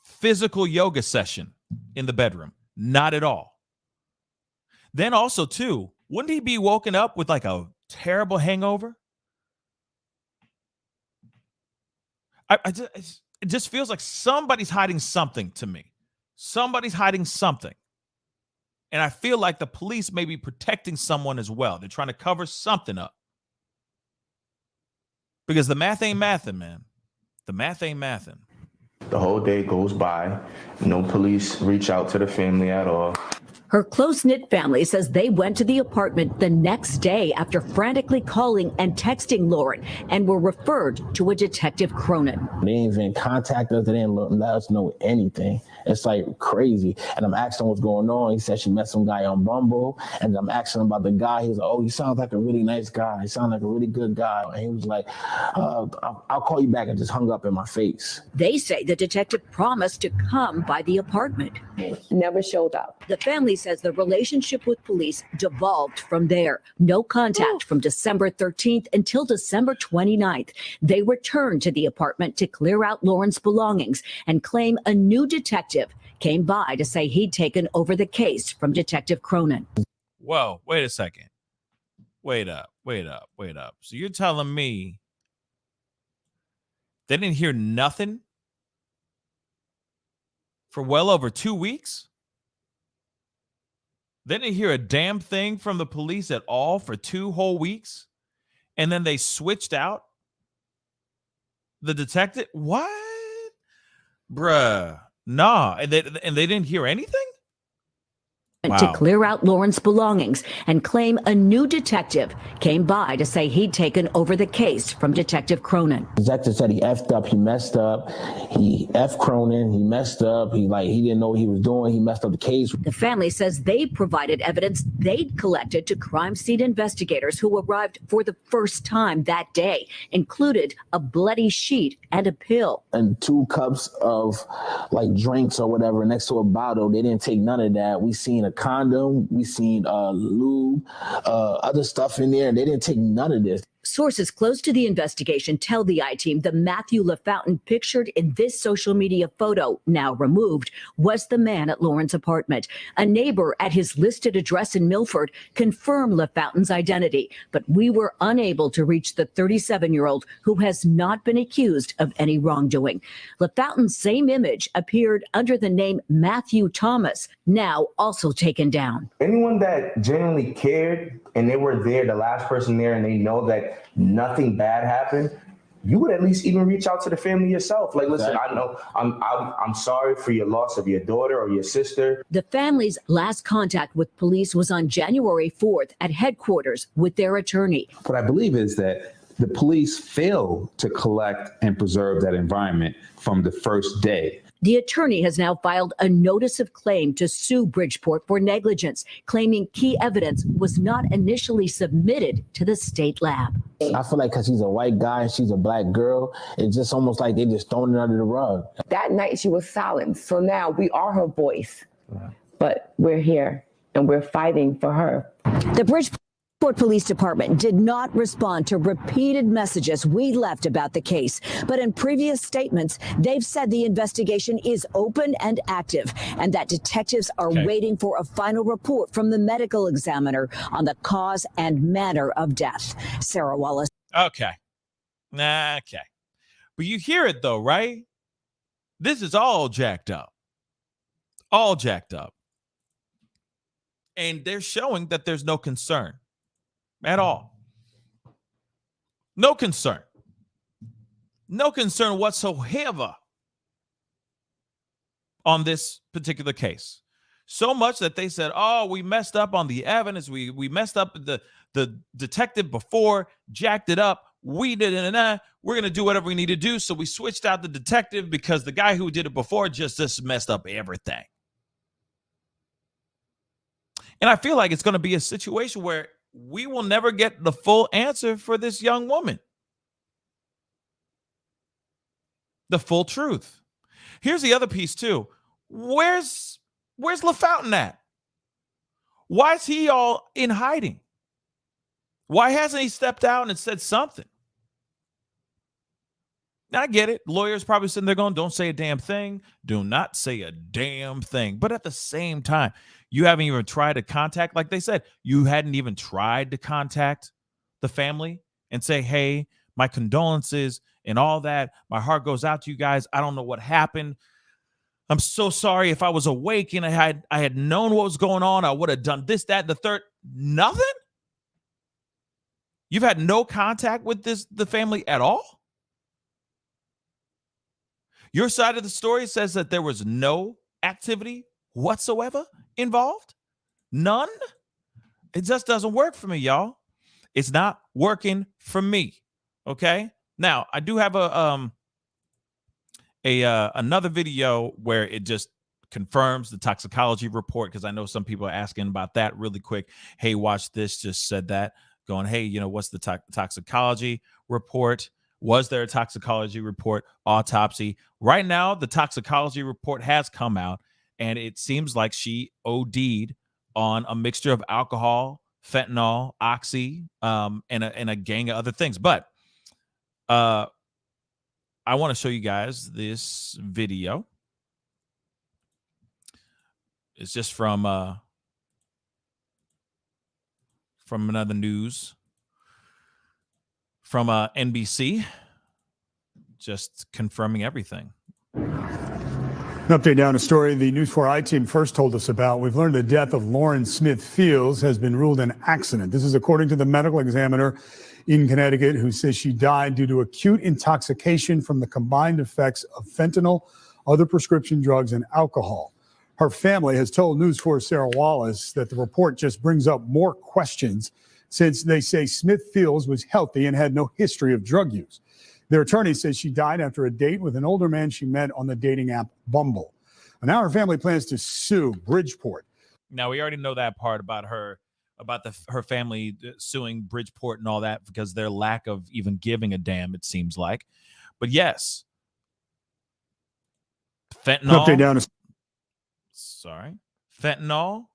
physical yoga session in the bedroom. Not at all. Then also, too, wouldn't he be woken up with like a terrible hangover? It just feels like somebody's hiding something to me. Somebody's hiding something. And I feel like the police may be protecting someone as well. They're trying to cover something up. Because the math ain't mathing, man. The math ain't mathing. The whole day goes by. No police reach out to the family at all. Her close-knit family says they went to the apartment the next day after frantically calling and texting Lauren and were referred to a Detective Cronin. They didn't even contact us. They didn't let us know anything. It's like crazy. And I'm asking what's going on. He said she met some guy on Bumble. And I'm asking about the guy. He was like, oh, he sounds like a really nice guy. He sounds like a really good guy. And he was like, I'll call you back, and just hung up in my face. They say the detective promised to come by the apartment. Never showed up. The family says the relationship with police devolved from there. No contact from December 13th until December 29th. They returned to the apartment to clear out Lauren's belongings and claim a new detective came by to say he'd taken over the case from Detective Cronin. Whoa, wait a second. Wait up. So you're telling me they didn't hear nothing for well over 2 weeks? They didn't hear a damn thing from the police at all for 2 whole weeks? And then they switched out the detective? What? Bruh. Nah. And they didn't hear anything? Wow. To clear out Lauren's belongings and claim a new detective came by to say he'd taken over the case from Detective Cronin. The detective said he effed up, he messed up, he effed Cronin, he messed up, he didn't know what he was doing, he messed up the case. The family says they provided evidence they'd collected to crime scene investigators who arrived for the first time that day, included a bloody sheet and a pill. And 2 cups of like drinks or whatever next to a bottle. They didn't take none of that. We seen a condom, we seen lube, other stuff in there, and they didn't take none of this. Sources close to the investigation tell the I-Team the Matthew LaFountain pictured in this social media photo, now removed, was the man at Lauren's apartment. A neighbor at his listed address in Milford confirmed LaFountain's identity, but we were unable to reach the 37-year-old who has not been accused of any wrongdoing. LaFountain's same image appeared under the name Matthew Thomas, now also taken down. Anyone that genuinely cared and they were there, the last person there, and they know that nothing bad happened, you would at least even reach out to the family yourself. Like, listen, I know I'm sorry for your loss of your daughter or your sister. The family's last contact with police was on January 4th at headquarters with their attorney. What I believe is that the police failed to collect and preserve that environment from the first day. The attorney has now filed a notice of claim to sue Bridgeport for negligence, claiming key evidence was not initially submitted to the state lab. I feel like because he's a white guy and she's a black girl, it's just almost like they just thrown it under the rug. That night she was silenced. So now we are her voice. But we're here and we're fighting for her. The Bridgeport Police Department did not respond to repeated messages we left about the case. But in previous statements, they've said the investigation is open and active and that detectives are waiting for a final report from the medical examiner on the cause and manner of death. Sarah Wallace. Okay. But you hear it though, right? This is all jacked up. All jacked up. And they're showing that there's no concern at all. No concern. No concern whatsoever on this particular case. So much that they said, oh, we messed up on the evidence. We messed up the detective before, jacked it up. We did it. We're going to do whatever we need to do. So we switched out the detective because the guy who did it before just messed up everything. And I feel like it's going to be a situation where we will never get the full answer for this young woman. The full truth. Here's the other piece too. Where's LaFountain at? Why is he all in hiding? Why hasn't he stepped out and said something? Now, I get it. Lawyers probably sitting there going, don't say a damn thing. Do not say a damn thing. But at the same time, you haven't even tried to contact, like they said, you hadn't even tried to contact the family and say, hey, my condolences and all that. My heart goes out to you guys. I don't know what happened. I'm so sorry. If I was awake and I had known what was going on, I would have done this, that, and the third. Nothing? You've had no contact with the family at all? Your side of the story says that there was no activity whatsoever involved. None. It just doesn't work for me, y'all. It's not working for me. Okay. Now I do have another video where it just confirms the toxicology report, because I know some people are asking about that really quick. Hey, watch this. Just said that. Going, hey, what's the toxicology report? Was there a toxicology report? Autopsy. Right now, the toxicology report has come out, and it seems like she OD'd on a mixture of alcohol, fentanyl, oxy, and a gang of other things. But I want to show you guys this video. It's just from another news from NBC, just confirming everything. An update now on a story the News 4i team first told us about. We've learned the death of Lauren Smith Fields has been ruled an accident. This is according to the medical examiner in Connecticut, who says she died due to acute intoxication from the combined effects of fentanyl, other prescription drugs, and alcohol. Her family has told News 4's Sarah Wallace that the report just brings up more questions, since they say Smith Fields was healthy and had no history of drug use. Their attorney says she died after a date with an older man she met on the dating app Bumble. And now her family plans to sue Bridgeport. Now, we already know that part about her family suing Bridgeport and all that, because their lack of even giving a damn, it seems like. But yes, fentanyl. Update down. Fentanyl,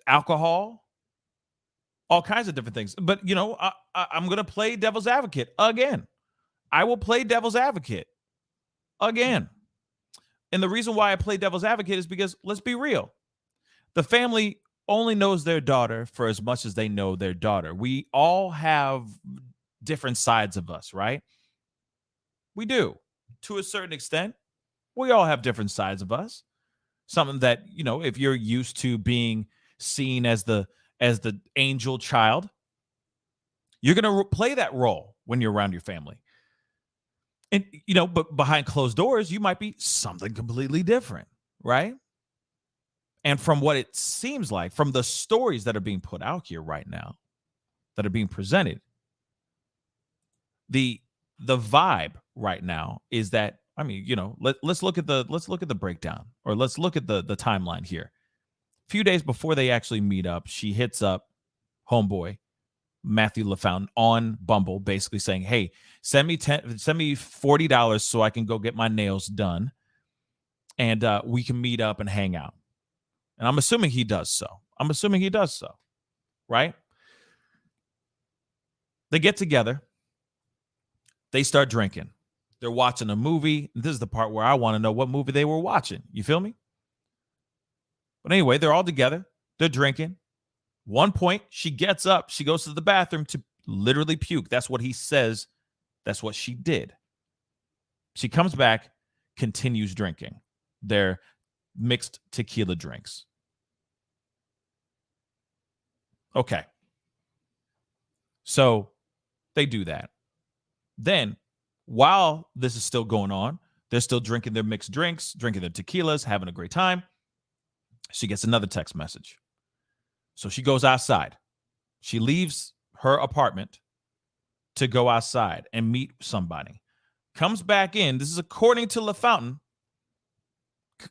alcohol, all kinds of different things. But, I'm going to play devil's advocate again. I will play devil's advocate again. And the reason why I play devil's advocate is because, let's be real, the family only knows their daughter for as much as they know their daughter. We all have different sides of us, right? We do. To a certain extent, we all have different sides of us. Something that, if you're used to being seen as the angel child, you're going to play that role when you're around your family. And, but behind closed doors, you might be something completely different, right? And from what it seems like, from the stories that are being put out here right now, that are being presented, the vibe right now is that, let's look at the breakdown, or let's look at the timeline here. A few days before they actually meet up, she hits up homeboy Matthew LaFountain on Bumble, basically saying, hey, send me $40 so I can go get my nails done, and we can meet up and hang out. And I'm assuming he does so. Right? They get together. They start drinking. They're watching a movie. This is the part where I want to know what movie they were watching. You feel me? But anyway, they're all together. They're drinking. One point, she gets up. She goes to the bathroom to literally puke. That's what he says. That's what she did. She comes back, continues drinking their mixed tequila drinks. Okay. So they do that. Then, while this is still going on, they're still drinking their mixed drinks, drinking their tequilas, having a great time. She gets another text message. So she goes outside. She leaves her apartment to go outside and meet somebody. Comes back in. This is according to LaFountain.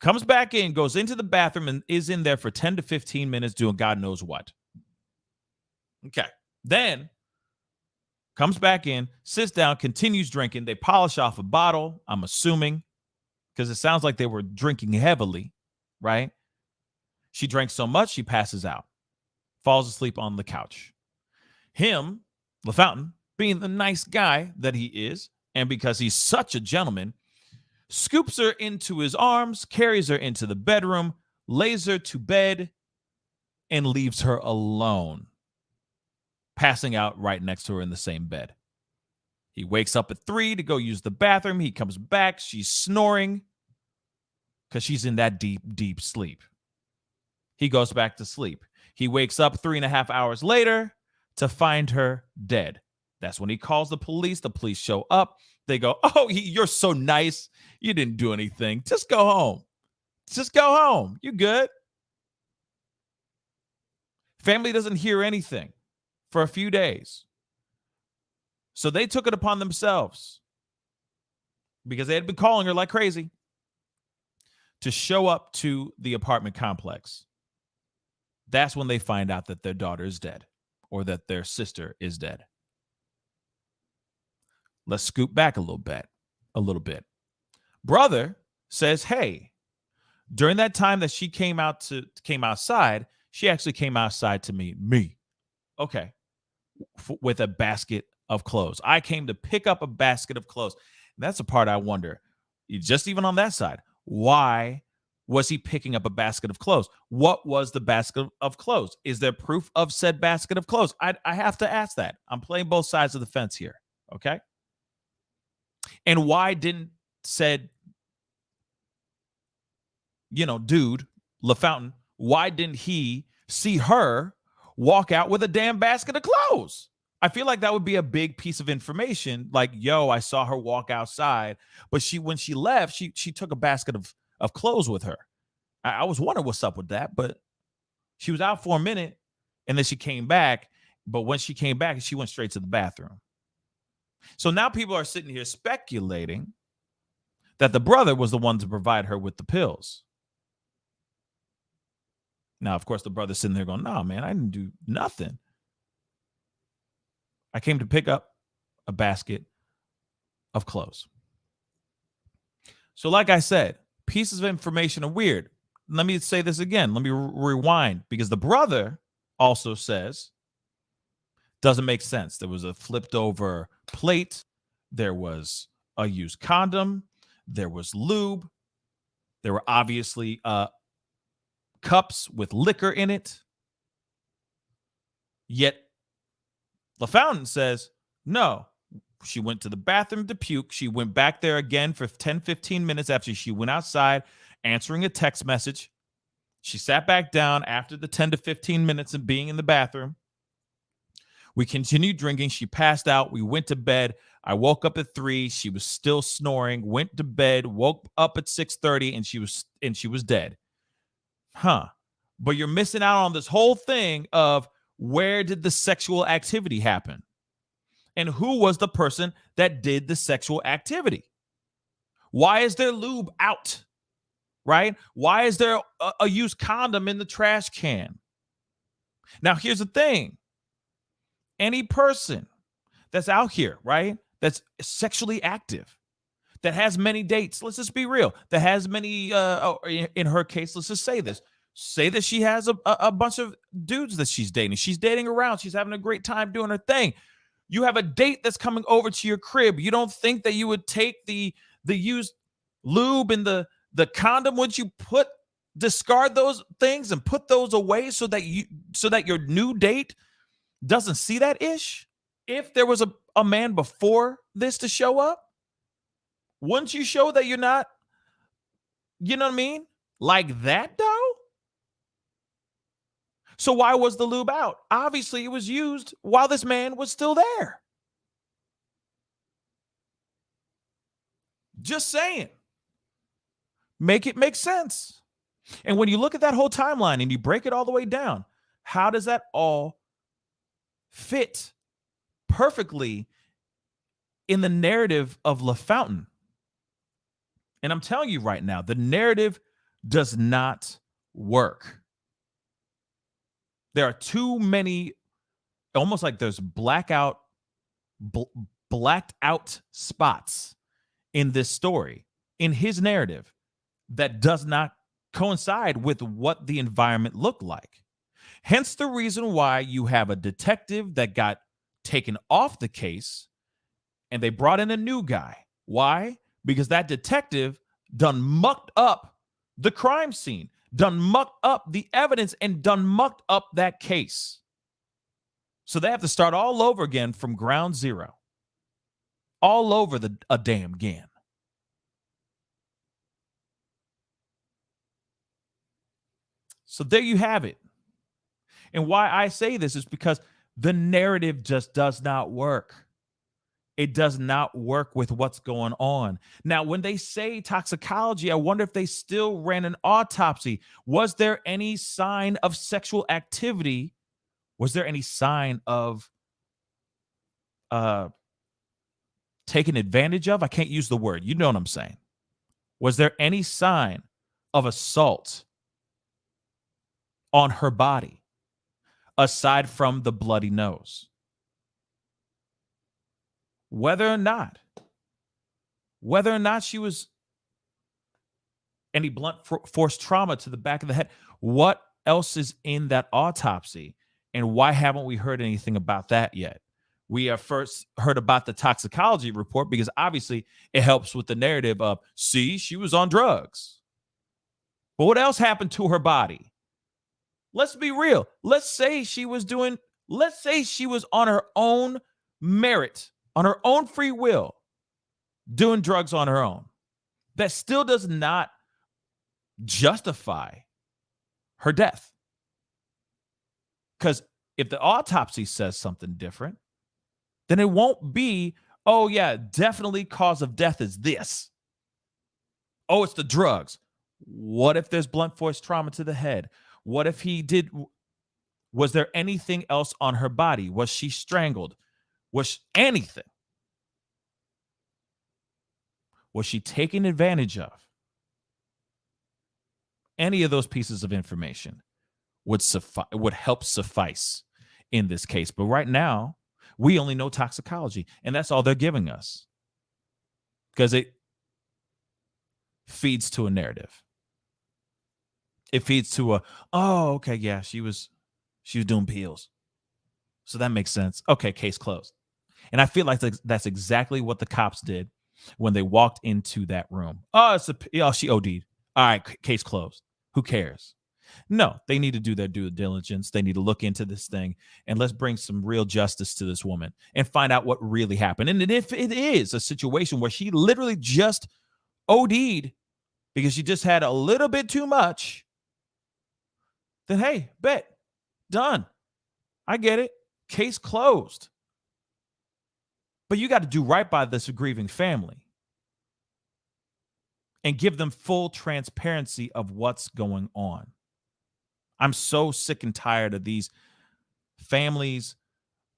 Comes back in, goes into the bathroom, and is in there for 10 to 15 minutes doing God knows what. Okay. Then comes back in, sits down, continues drinking. They polish off a bottle, I'm assuming, because it sounds like they were drinking heavily, right? She drank so much, she passes out, falls asleep on the couch. Him, LaFountain, being the nice guy that he is, and because he's such a gentleman, scoops her into his arms, carries her into the bedroom, lays her to bed, and leaves her alone, passing out right next to her in the same bed. He wakes up at 3 to go use the bathroom. He comes back. She's snoring because she's in that deep, deep sleep. He goes back to sleep. He wakes up 3.5 hours later to find her dead. That's when he calls the police. The police show up. They go, oh, you're so nice. You didn't do anything. Just go home. Just go home. You good. Family doesn't hear anything for a few days. So they took it upon themselves, because they had been calling her like crazy, to show up to the apartment complex. That's when they find out that their daughter is dead, or that their sister is dead. Let's scoop back a little bit. Brother says, hey, during that time that she came outside, she actually came outside to meet me. Okay. With a basket of clothes. I came to pick up a basket of clothes. And that's the part I wonder. Just even on that side, why was he picking up a basket of clothes? What was the basket of clothes? Is there proof of said basket of clothes? I have to ask that. I'm playing both sides of the fence here. Okay. And why didn't said, dude, LaFountain, why didn't he see her walk out with a damn basket of clothes? I feel like that would be a big piece of information. Like, yo, I saw her walk outside, but when she left, she took a basket of clothes with her. I was wondering what's up with that, but she was out for a minute and then she came back. But when she came back, she went straight to the bathroom. So now people are sitting here speculating that the brother was the one to provide her with the pills. Now, of course, the brother's sitting there going, no, man, I didn't do nothing. I came to pick up a basket of clothes. So like I said, pieces of information are weird. Let me say this again. Let me rewind, because the brother also says, doesn't make sense. There was a flipped over plate. There was a used condom. There was lube. There were obviously cups with liquor in it. Yet LaFountain says, no, she went to the bathroom to puke. She went back there again for 10, 15 minutes after she went outside answering a text message. She sat back down after the 10 to 15 minutes of being in the bathroom. We continued drinking. She passed out. We went to bed. I woke up at 3. She was still snoring. Went to bed. Woke up at 6:30, and she was dead. Huh? But you're missing out on this whole thing of where did the sexual activity happen, and who was the person that did the sexual activity? Why is there lube out? Right? Why is there a used condom in the trash can? Now, here's the thing. Any person that's out here, right, that's sexually active, that has many dates, let's just be real, that has many, in her case, let's just say this. Say that she has a bunch of dudes that she's dating. She's dating around. She's having a great time doing her thing. You have a date that's coming over to your crib. You don't think that you would take the used lube and the condom? Would you discard those things and put those away so that your new date doesn't see that ish? If there was a man before this to show up, wouldn't you show that you're not, you know what I mean? Like that, though? So why was the lube out? Obviously, it was used while this man was still there. Just saying. Make it make sense. And when you look at that whole timeline and you break it all the way down, how does that all fit perfectly in the narrative of LaFountain? And I'm telling you right now, the narrative does not work. There are too many, almost like there's blacked out spots in this story, in his narrative, that does not coincide with what the environment looked like. Hence the reason why you have a detective that got taken off the case and they brought in a new guy. Why? Because that detective done mucked up the crime scene, done mucked up the evidence, and done mucked up that case. So they have to start all over again from ground zero. All over a damn again. So there you have it. And why I say this is because the narrative just does not work. It does not work with what's going on. Now, when they say toxicology, I wonder if they still ran an autopsy. Was there any sign of sexual activity? Was there any sign of taken advantage of? I can't use the word. You know what I'm saying. Was there any sign of assault on her body aside from the bloody nose? Whether or not she was any blunt force trauma to the back of the head, what else is in that autopsy? And why haven't we heard anything about that yet? We have first heard about the toxicology report because obviously it helps with the narrative of, see, she was on drugs. But what else happened to her body? Let's be real. Let's say she was on her own merit, on her own free will, doing drugs on her own. That still does not justify her death. Because if the autopsy says something different, then it won't be, oh yeah, definitely cause of death is this. Oh, it's the drugs. What if there's blunt force trauma to the head? What if was there anything else on her body? Was she strangled? Was anything? Was she taken advantage of? Any of those pieces of information would help suffice in this case. But right now, we only know toxicology, and that's all they're giving us because it feeds to a narrative. It feeds to oh, okay, yeah, she was doing pills. So that makes sense. Okay, case closed. And I feel like that's exactly what the cops did when they walked into that room. Oh, she OD'd. All right, case closed. Who cares? No, they need to do their due diligence. They need to look into this thing and let's bring some real justice to this woman and find out what really happened. And if it is a situation where she literally just OD'd because she just had a little bit too much, then hey, bet, done. I get it. Case closed. But you got to do right by this grieving family and give them full transparency of what's going on. I'm so sick and tired of these families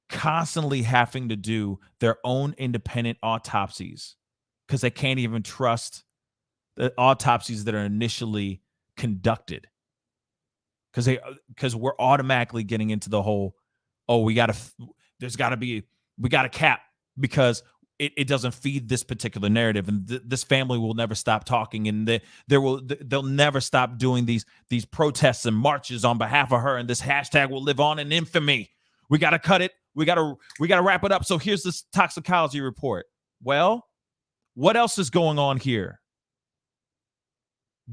constantly having to do their own independent autopsies because they can't even trust the autopsies that are initially conducted. Because we're automatically getting into the whole, oh, we got to cap because it doesn't feed this particular narrative, and this family will never stop talking, and they'll never stop doing these protests and marches on behalf of her, and this hashtag will live on in infamy. We got to cut it. We got to wrap it up. So here's this toxicology report. Well, what else is going on here?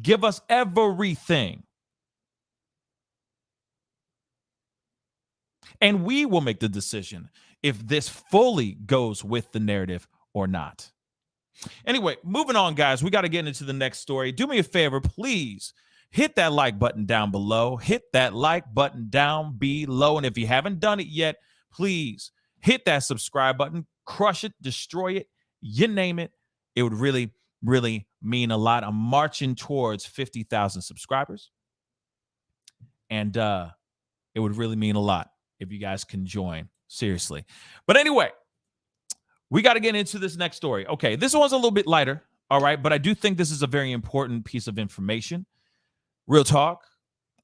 Give us everything. And we will make the decision if this fully goes with the narrative or not. Anyway, moving on, guys. We got to get into the next story. Do me a favor, please. hit that like button down below. Hit that like button down below. And if you haven't done it yet, please hit that subscribe button. Crush it, destroy it, you name it. It would really, really mean a lot. I'm marching towards 50,000 subscribers. And it would really mean a lot if you guys can join. Seriously. But anyway, we got to get into this next story. Okay, this one's a little bit lighter. All right. But I do think this is a very important piece of information. Real talk.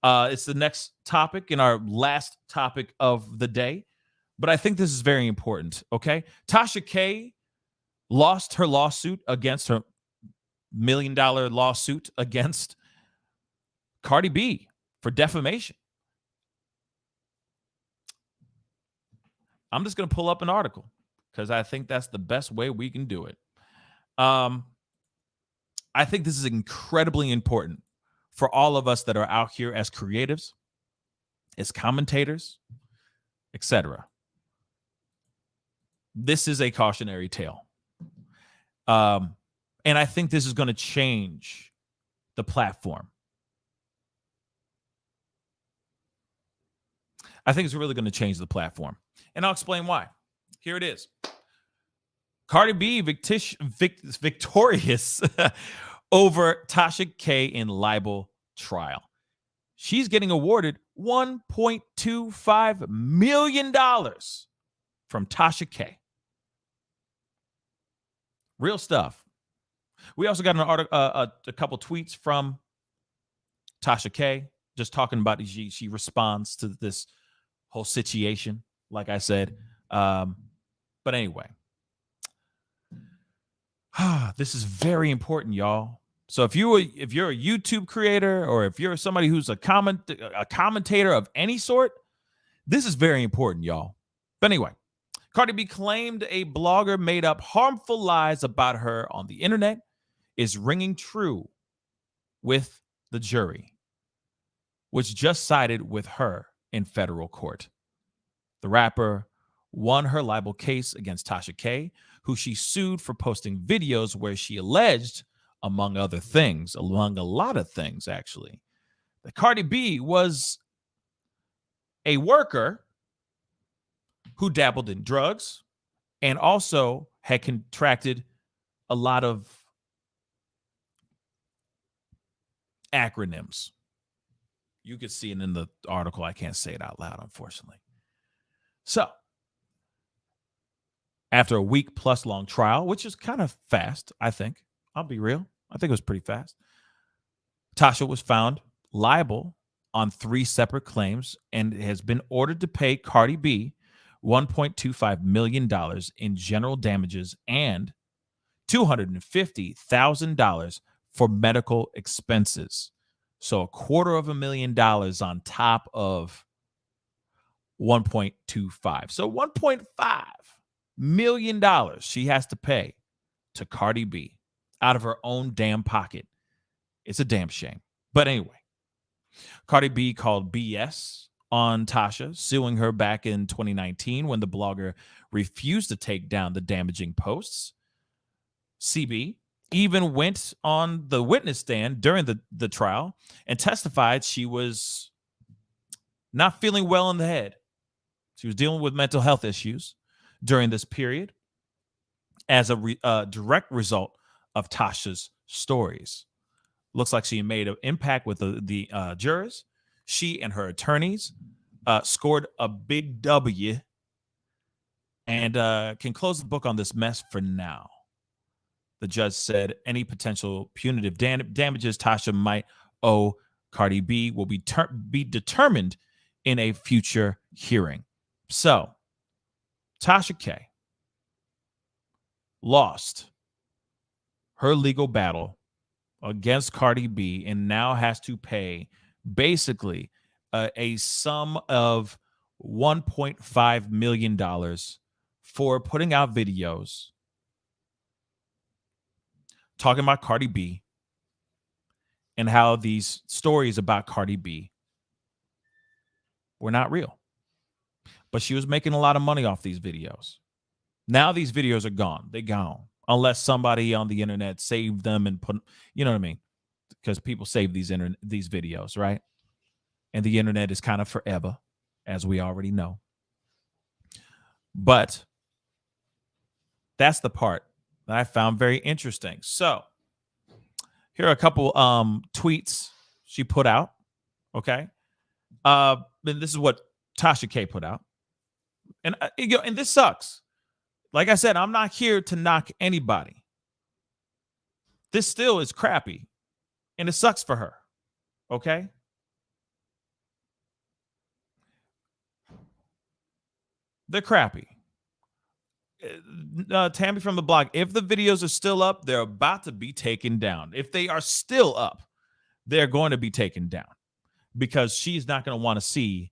It's the next topic and our last topic of the day. But I think this is very important. Okay. Tasha K lost her lawsuit against her $1 million lawsuit against Cardi B for defamation. I'm just going to pull up an article because I think that's the best way we can do it. I think this is incredibly important for all of us that are out here as creatives, as commentators, etc. This is a cautionary tale. And I think this is going to change the platform. I think it's really going to change the platform. And I'll explain why. Here it is. Cardi B victorious over Tasha K in libel trial. She's getting awarded $1.25 million from Tasha K. Real stuff. We also got an article, a couple tweets from Tasha K, just talking about she responds to this whole situation, like I said. But anyway, this is very important, y'all. So if you're a YouTube creator or if you're somebody who's a commentator of any sort, this is very important, y'all. But anyway, Cardi B claimed a blogger made up harmful lies about her on the internet is ringing true with the jury, which just sided with her in federal court. The rapper won her libel case against Tasha K, who she sued for posting videos where she alleged, among a lot of things, actually, that Cardi B was a worker who dabbled in drugs and also had contracted a lot of acronyms. You could see it in the article. I can't say it out loud, unfortunately. So, after a week plus long trial, which is kind of fast, I think. I'll be real. I think it was pretty fast. Tasha was found liable on 3 separate claims and has been ordered to pay Cardi B $1.25 million in general damages and $250,000 for medical expenses. So $250,000 on top of 1.25. So $1.5 million she has to pay to Cardi B out of her own damn pocket. It's a damn shame. But anyway, Cardi B called BS on Tasha, suing her back in 2019 when the blogger refused to take down the damaging posts. CB even went on the witness stand during the trial and testified she was not feeling well in the head. She was dealing with mental health issues during this period as a direct result of Tasha's stories. Looks like she made an impact with the jurors. She and her attorneys scored a big W and can close the book on this mess for now. The judge said any potential punitive damages Tasha might owe Cardi B will be determined in a future hearing. So, Tasha K lost her legal battle against Cardi B and now has to pay basically a sum of $1.5 million for putting out videos talking about Cardi B and how these stories about Cardi B were not real. But she was making a lot of money off these videos. Now these videos are gone. They're gone. Unless somebody on the internet saved them and put, you know what I mean? because people save these videos, right? And the internet is kind of forever, as we already know. But that's the part that I found very interesting. So here are a couple tweets she put out. Okay. And this is what Tasha K put out. And and this sucks. Like I said, I'm not here to knock anybody. This still is crappy. And it sucks for her. Okay. They're crappy. Tammy from the blog, if the videos are still up, they're about to be taken down. If they are still up, they're going to be taken down because she's not going to want to see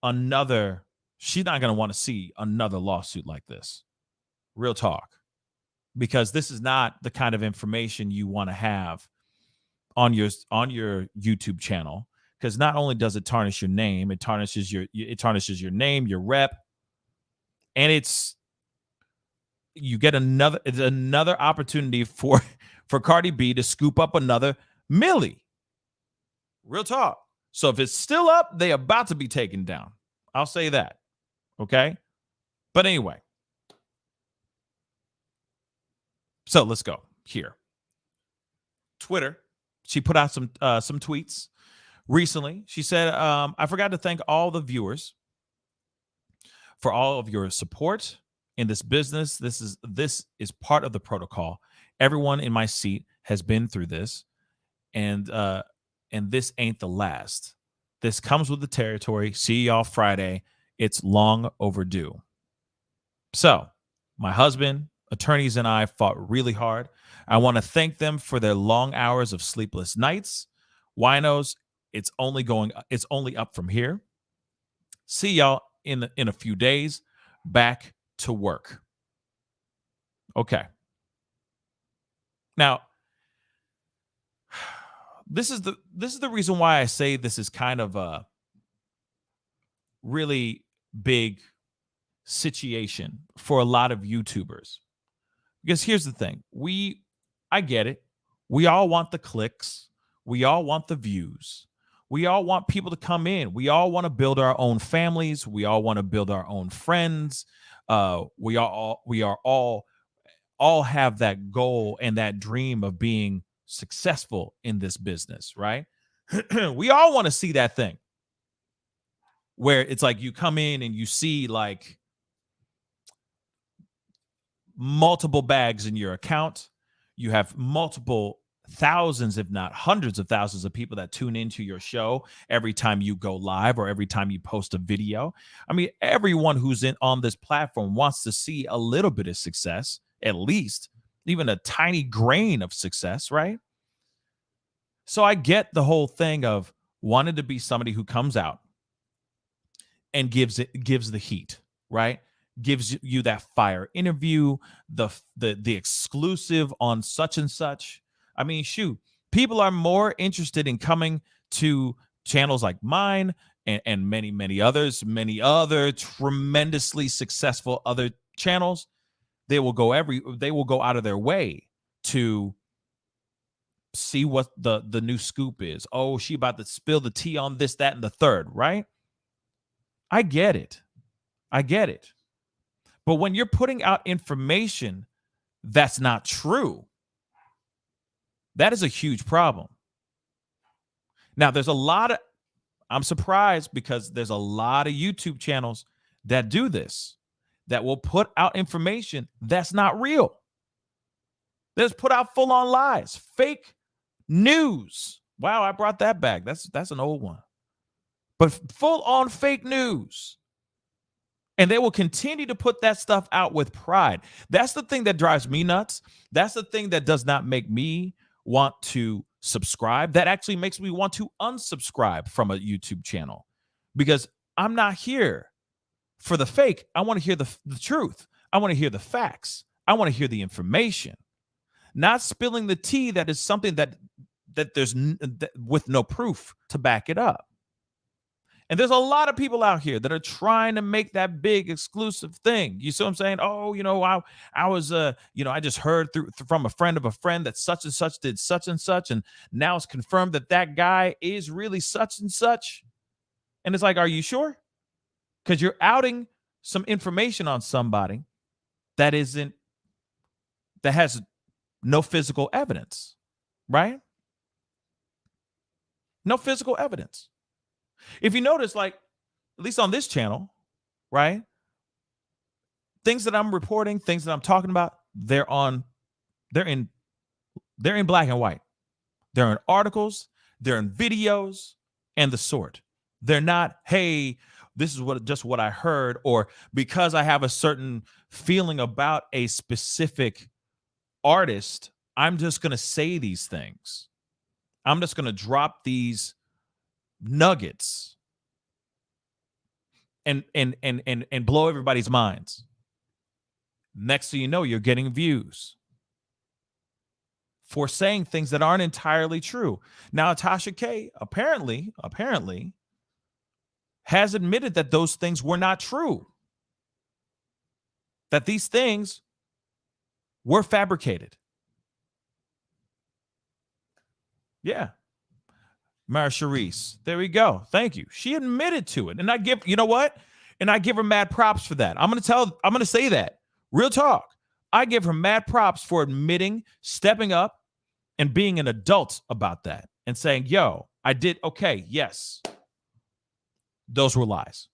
another lawsuit like this. Real talk. Because this is not the kind of information you want to have on your YouTube channel, because not only does it tarnish your name, it tarnishes your name, your rep, and you get another opportunity for Cardi B to scoop up another Millie. Real talk. So if it's still up, they about to be taken down. I'll say that. Okay? But anyway. So let's go here. Twitter. She put out some tweets recently. She said, I forgot to thank all the viewers for all of your support in this business. This is part of the protocol. Everyone in my seat has been through this, and this ain't the last. This comes with the territory. See y'all Friday. It's long overdue. So my husband, attorneys, and I fought really hard. I want to thank them for their long hours of sleepless nights. Winos, it's only up from here. See y'all in a few days. Back to work. Okay. Now, this is the reason why I say this is kind of a really big situation for a lot of YouTubers. Because here's the thing. I get it. We all want the clicks. We all want the views. We all want people to come in. We all want to build our own families. We all want to build our own friends. We all have that goal and that dream of being successful in this business, right? We all want to see that thing where it's like you come in and you see like multiple bags in your account. You have multiple thousands, if not hundreds of thousands of people that tune into your show every time you go live or every time you post a video. I mean, everyone who's on this platform wants to see a little bit of success, at least even a tiny grain of success, right? So I get the whole thing of wanting to be somebody who comes out and gives the heat, right? Gives you that fire interview, the exclusive on such and such. I mean, shoot, people are more interested in coming to channels like mine and many others, many other tremendously successful other channels. They will go out of their way to see what the new scoop is. Oh, she about to spill the tea on this, that, and the third, right? I get it. But when you're putting out information that's not true, that is a huge problem. Now, I'm surprised because there's a lot of YouTube channels that do this, that will put out information that's not real. They just put out full-on lies, fake news. Wow, I brought that back. That's an old one. But full-on fake news. And they will continue to put that stuff out with pride. That's the thing that drives me nuts. That's the thing that does not make me want to subscribe. That actually makes me want to unsubscribe from a YouTube channel, because I'm not here for the fake. I want to hear the truth. I want to hear the facts. I want to hear the information, not spilling the tea that is something that there's with no proof to back it up. And there's a lot of people out here that are trying to make that big exclusive thing. You see what I'm saying? Oh, I was, I just heard from a friend of a friend that such and such did such and such. And now it's confirmed that guy is really such and such. And it's like, are you sure? Because you're outing some information on somebody that has no physical evidence, right? No physical evidence. If you notice, like, at least on this channel, right? Things that I'm reporting, things that I'm talking about, they're in black and white. They're in articles, they're in videos, and the sort. They're not, hey, this is what I heard, or because I have a certain feeling about a specific artist, I'm just going to say these things. I'm just going to drop these nuggets and blow everybody's minds. Next thing you know, you're getting views for saying things that aren't entirely true. Now, Tasha K apparently has admitted that those things were not true, that these things were fabricated. Yeah. Mara Charisse. There we go. Thank you. She admitted to it. And I give her mad props for that. I'm going to say that. Real talk. I give her mad props for admitting, stepping up, and being an adult about that and saying, yo, I did. Okay. Yes. Those were lies.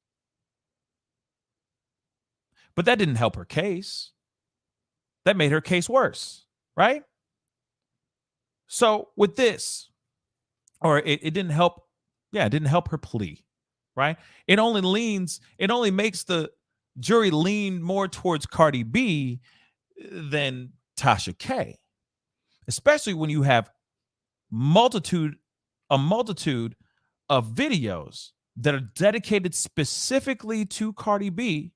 But that didn't help her case. That made her case worse, right? So with this, or it didn't help. Yeah, it didn't help her plea, right? It only makes the jury lean more towards Cardi B than Tasha K, especially when you have a multitude of videos that are dedicated specifically to Cardi B,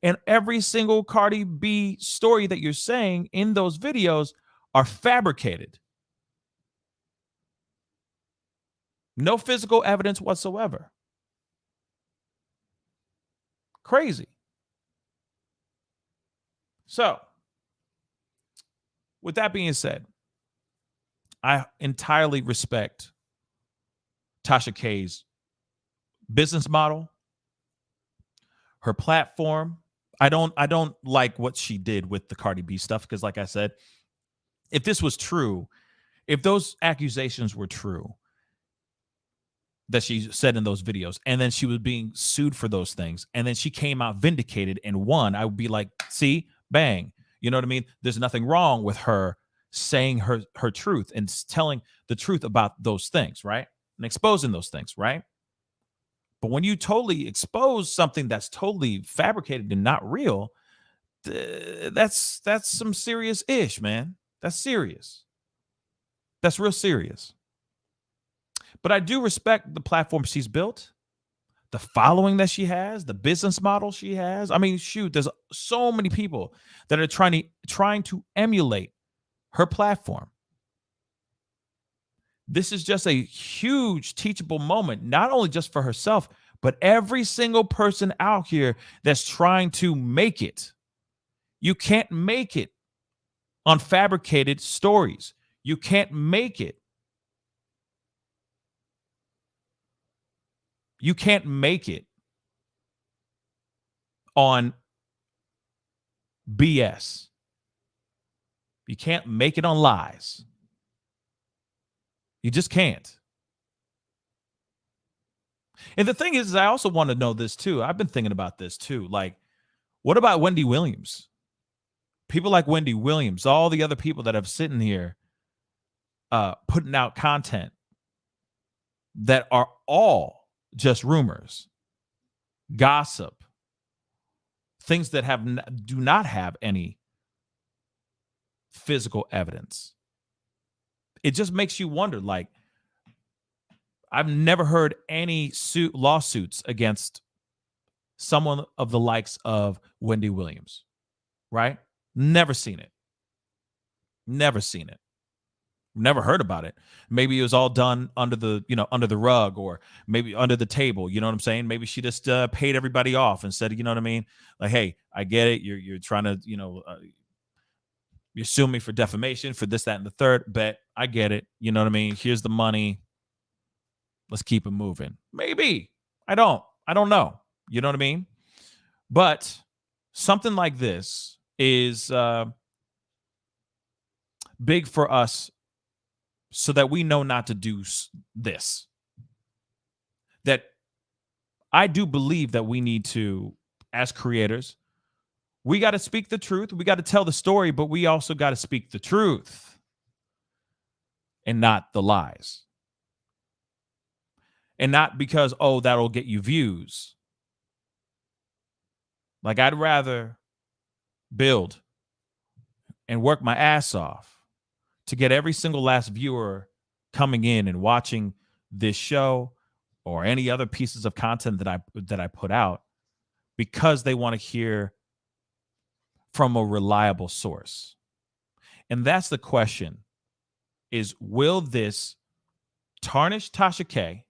and every single Cardi B story that you're saying in those videos are fabricated. No physical evidence whatsoever. Crazy. So, with that being said, I entirely respect Tasha K's business model, her platform. I don't like what she did with the Cardi B stuff because, like I said, if this was true, if those accusations were true that she said in those videos, and then she was being sued for those things, and then she came out vindicated and won, I would be like, see, bang. You know what I mean? There's nothing wrong with her saying her truth and telling the truth about those things, right? And exposing those things, right? But when you totally expose something that's totally fabricated and not real, that's some serious ish, man. That's serious. That's real serious. But I do respect the platform she's built, the following that she has, the business model she has. I mean, shoot, there's so many people that are trying to emulate her platform. This is just a huge teachable moment, not only just for herself, but every single person out here that's trying to make it. You can't make it on fabricated stories. You can't make it. You can't make it on BS. You can't make it on lies. You just can't. And the thing is, I also want to know this too. I've been thinking about this too. Like, what about Wendy Williams? People like Wendy Williams, all the other people that have sitting here putting out content that are all just rumors, gossip, things that do not have any physical evidence. It just makes you wonder, like, I've never heard any lawsuits against someone of the likes of Wendy Williams, right? Never seen it. Never seen it. Never heard about it. Maybe it was all done under the rug, or maybe under the table. You know what I'm saying? Maybe she just paid everybody off and said, you know what I mean? Like, hey, I get it. You're trying to, you're suing me for defamation, for this, that, and the third. Bet I get it. You know what I mean? Here's the money. Let's keep it moving. Maybe. I don't know. You know what I mean? But something like this is big for us, so that we know not to do this. That I do believe that we need to, as creators, we got to speak the truth. We got to tell the story, but we also got to speak the truth and not the lies. And not because, oh, that'll get you views. Like, I'd rather build and work my ass off to get every single last viewer coming in and watching this show or any other pieces of content that I put out, because they want to hear from a reliable source. And that's the question, is will this tarnish Tasha K,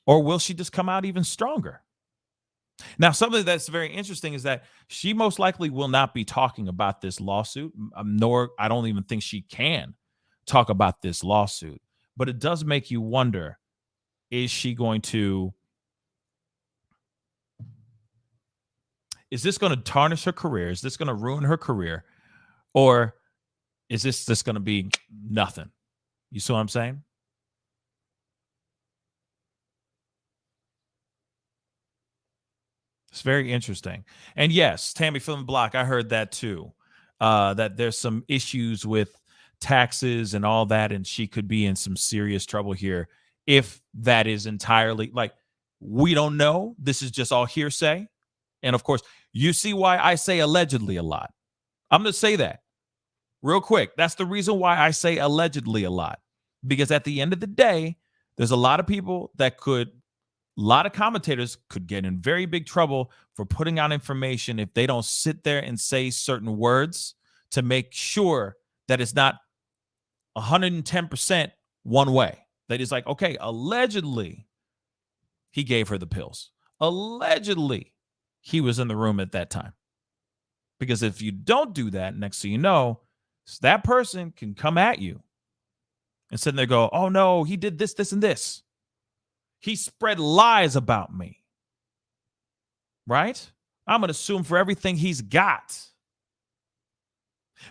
or will she just come out even stronger? Now, something that's very interesting is that she most likely will not be talking about this lawsuit, nor I don't even think she can talk about this lawsuit. But it does make you wonder, is this going to tarnish her career? Is this going to ruin her career? Or is this just going to be nothing? You see what I'm saying? It's very interesting. And yes, Tammy from the block, I heard that too, that there's some issues with taxes and all that, and she could be in some serious trouble here if that is entirely, like, we don't know. This is just all hearsay. And of course, you see why I say allegedly a lot. I'm going to say that real quick. That's the reason why I say allegedly a lot, because at the end of the day, there's a lot of people that a lot of commentators could get in very big trouble for putting out information if they don't sit there and say certain words to make sure that it's not 110% one way. That is like, okay, allegedly he gave her the pills. Allegedly he was in the room at that time. Because if you don't do that, next thing you know, that person can come at you and sit there and go, oh no, he did this, this, and this. He spread lies about me, right? I'm going to sue him for everything he's got.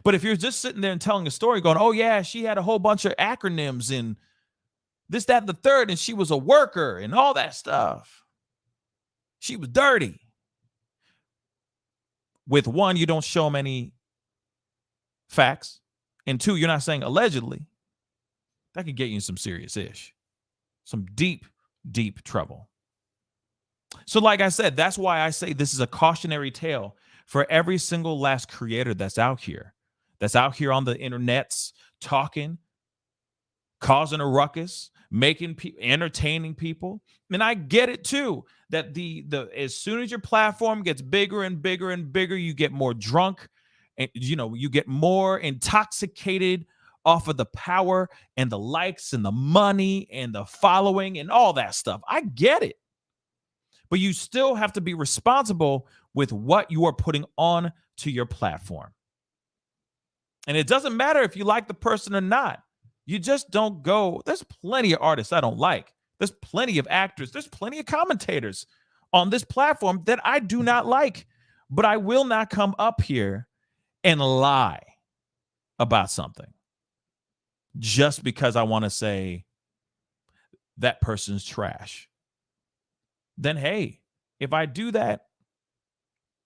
But if you're just sitting there and telling a story going, oh yeah, she had a whole bunch of acronyms and this, that, and the third, and she was a worker and all that stuff. She was dirty. With one, you don't show them any facts. And two, you're not saying allegedly. That could get you in some serious ish. Some deep trouble. So like I said, that's why I say this is a cautionary tale for every single last creator that's out here on the internets, talking, causing a ruckus, making entertaining people. And I get it too, that the as soon as your platform gets bigger and bigger and bigger, you get more drunk, and you get more intoxicated off of the power and the likes and the money and the following and all that stuff. I get it. But you still have to be responsible with what you are putting on to your platform. And it doesn't matter if you like the person or not. You just don't go. There's plenty of artists I don't like. There's plenty of actors. There's plenty of commentators on this platform that I do not like. But I will not come up here and lie about something just because I want to say that person's trash. Then, hey, if I do that,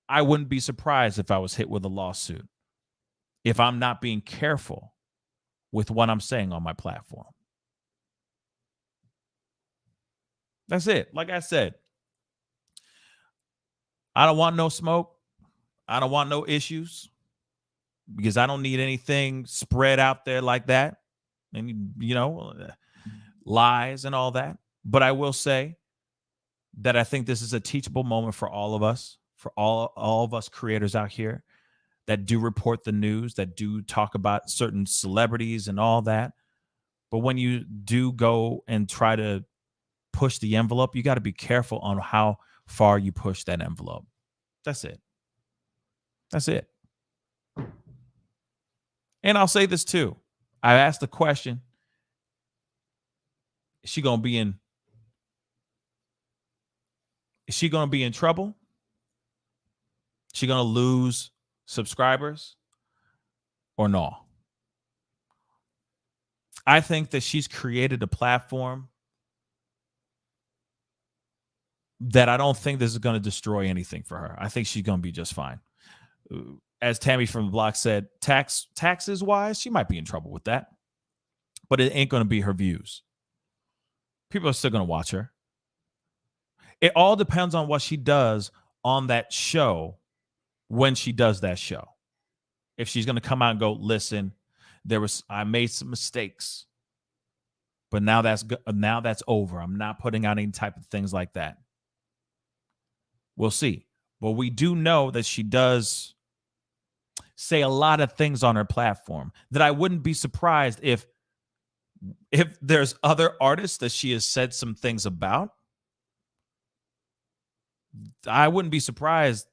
I wouldn't be surprised if I was hit with a lawsuit if I'm not being careful with what I'm saying on my platform. That's it. Like I said, I don't want no smoke. I don't want no issues because I don't need anything spread out there like that. And, lies and all that. But I will say that I think this is a teachable moment for all of us, for all of us creators out here, that do report the news, that do talk about certain celebrities and all that. But when you do go and try to push the envelope, you got to be careful on how far you push that envelope. That's it. That's it. And I'll say this too. I asked the question, is she going to be in trouble? Is she going to lose subscribers or no? I think that she's created a platform that I don't think this is going to destroy anything for her. I think she's going to be just fine. As Tammy from the block said, taxes wise, she might be in trouble with that, but it ain't going to be her views. People are still going to watch her. It all depends on what she does on that show when she does that show. If she's going to come out and go, listen, I made some mistakes, but now that's over. I'm not putting out any type of things like that. We'll see. But we do know that she does say a lot of things on her platform that I wouldn't be surprised if there's other artists that she has said some things about. I wouldn't be surprised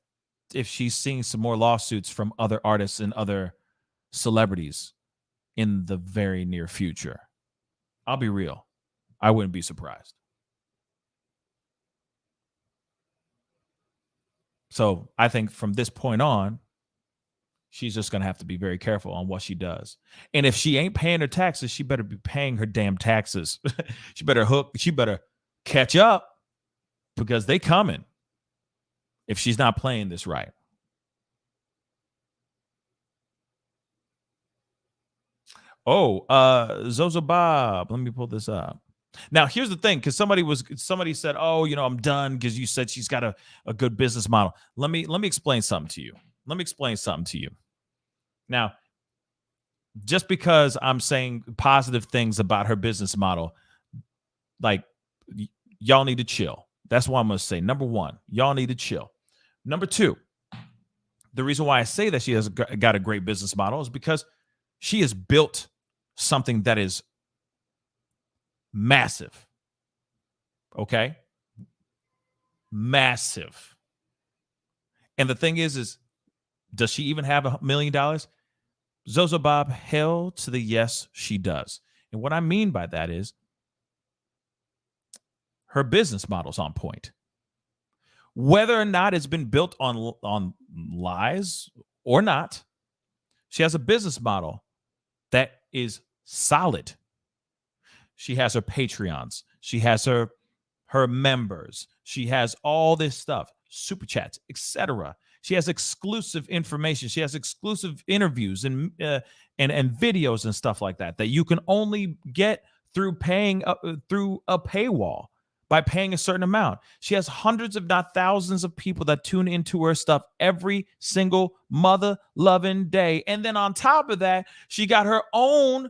if she's seeing some more lawsuits from other artists and other celebrities in the very near future. I'll be real. I wouldn't be surprised. So I think from this point on, she's just going to have to be very careful on what she does. And if she ain't paying her taxes, she better be paying her damn taxes. She better catch up, because they coming if she's not playing this right. Zozo Bob, let me pull this up. Now, here's the thing, because somebody said, oh, I'm done because you said she's got a good business model. Let me explain something to you. Now, just because I'm saying positive things about her business model, like, y'all need to chill. That's what I'm going to say. Number one, y'all need to chill. Number two, the reason why I say that she has got a great business model is because she has built something that is massive. Okay? Massive. And the thing is does she even have $1 million? Zozo Bob, hell to the yes, she does. And what I mean by that is her business model's on point. Whether or not it's been built on lies or not, she has a business model that is solid. She has her Patreons. She has her members. She has all this stuff, super chats, etc. She has exclusive information. She has exclusive interviews and videos and stuff like that you can only get through paying through a paywall by paying a certain amount. She has hundreds, if not thousands, of people that tune into her stuff every single mother-loving day. And then on top of that, she got her own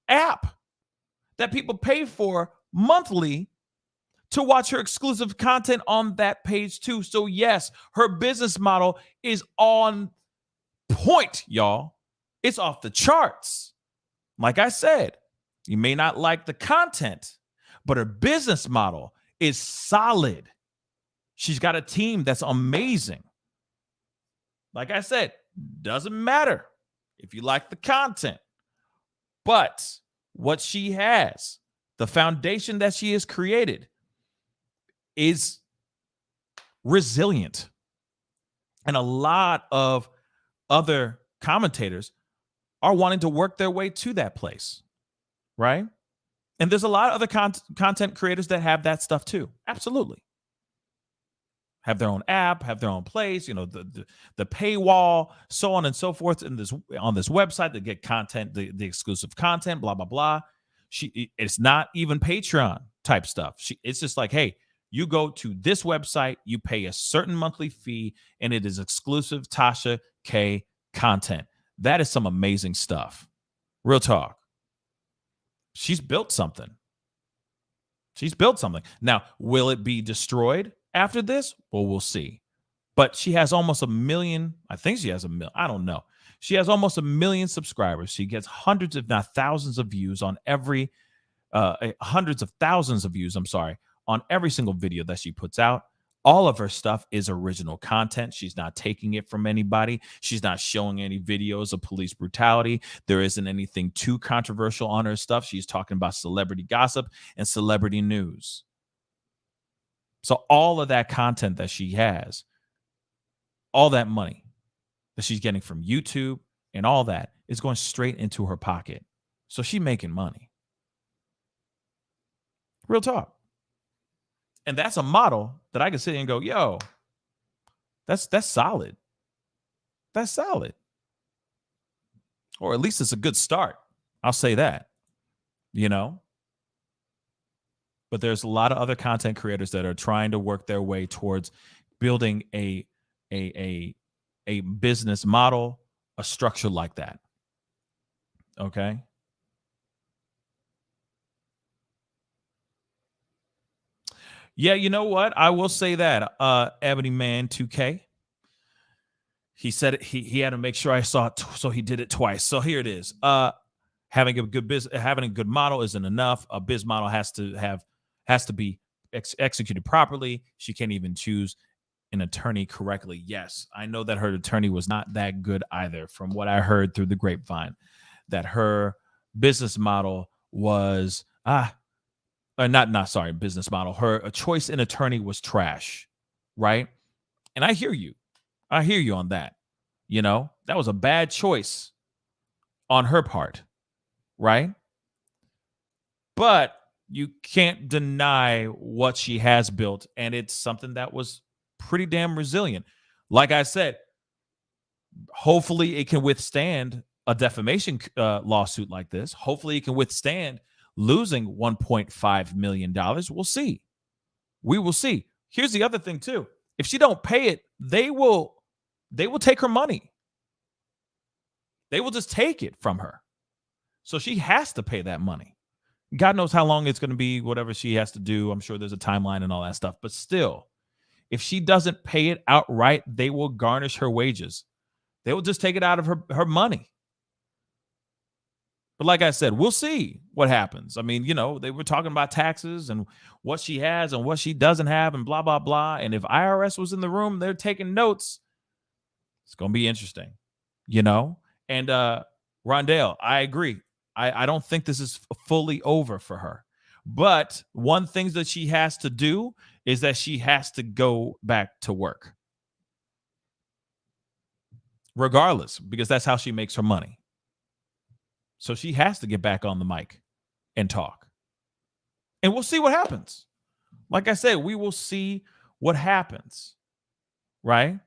app that people pay for monthly to watch her exclusive content on that page too. So yes, her business model is on point, y'all. It's off the charts. Like I said, you may not like the content, but her business model is solid. She's got a team that's amazing. Like I said, doesn't matter if you like the content, but what she has, the foundation that she has created, is resilient. And a lot of other commentators are wanting to work their way to that place, right? And there's a lot of other content creators that have that stuff too. Absolutely. Have their own app, have their own place, the paywall, so on and so forth on this website to get content, the exclusive content, blah, blah, blah. It's not even Patreon type stuff. It's just like, hey, you go to this website, you pay a certain monthly fee, and it is exclusive Tasha K content. That is some amazing stuff. Real talk. She's built something. Now, will it be destroyed after this? Well, we'll see. But she has almost 1 million. I think she has 1 million. I don't know. She has almost 1 million subscribers. She gets hundreds, if not thousands, of views on every hundreds of thousands of views. I'm sorry, on every single video that she puts out. All of her stuff is original content. She's not taking it from anybody. She's not showing any videos of police brutality. There isn't anything too controversial on her stuff. She's talking about celebrity gossip and celebrity news. So all of that content that she has, all that money that she's getting from YouTube and all that is going straight into her pocket. So she's making money. Real talk. And that's a model that I can sit and go, yo, that's solid. That's solid. Or at least it's a good start. I'll say that, you know. But there's a lot of other content creators that are trying to work their way towards building a business model, a structure like that. Okay. Yeah, you know what? I will say that Ebony Man 2K, he said it, he had to make sure I saw it, so he did it twice. So here it is. Having a good model isn't enough. A biz model has to be executed properly. She can't even choose an attorney correctly. Yes, I know that her attorney was not that good either, from what I heard through the grapevine, that her business model was business model. Her choice in attorney was trash, right? And I hear you. I hear you on that. You know, that was a bad choice on her part, right? But you can't deny what she has built, and it's something that was pretty damn resilient. Like I said, hopefully it can withstand a defamation lawsuit like this. Hopefully it can withstand losing $1.5 million. We'll see. We will see. Here's the other thing too. If she don't pay it, they will take her money. They will just take it from her. So she has to pay that money. God knows how long it's going to be, whatever she has to do. I'm sure there's a timeline and all that stuff. But still, if she doesn't pay it outright, they will garnish her wages. They will just take it out of her money. But like I said, we'll see what happens. I mean, you know, they were talking about taxes and what she has and what she doesn't have and blah, blah, blah. And if IRS was in the room, they're taking notes. It's going to be interesting, you know? And Rondale, I agree. I don't think this is fully over for her. But one thing that she has to do is that she has to go back to work. Regardless, because that's how she makes her money. So she has to get back on the mic and talk. And we'll see what happens. Like I said, we will see what happens. Right?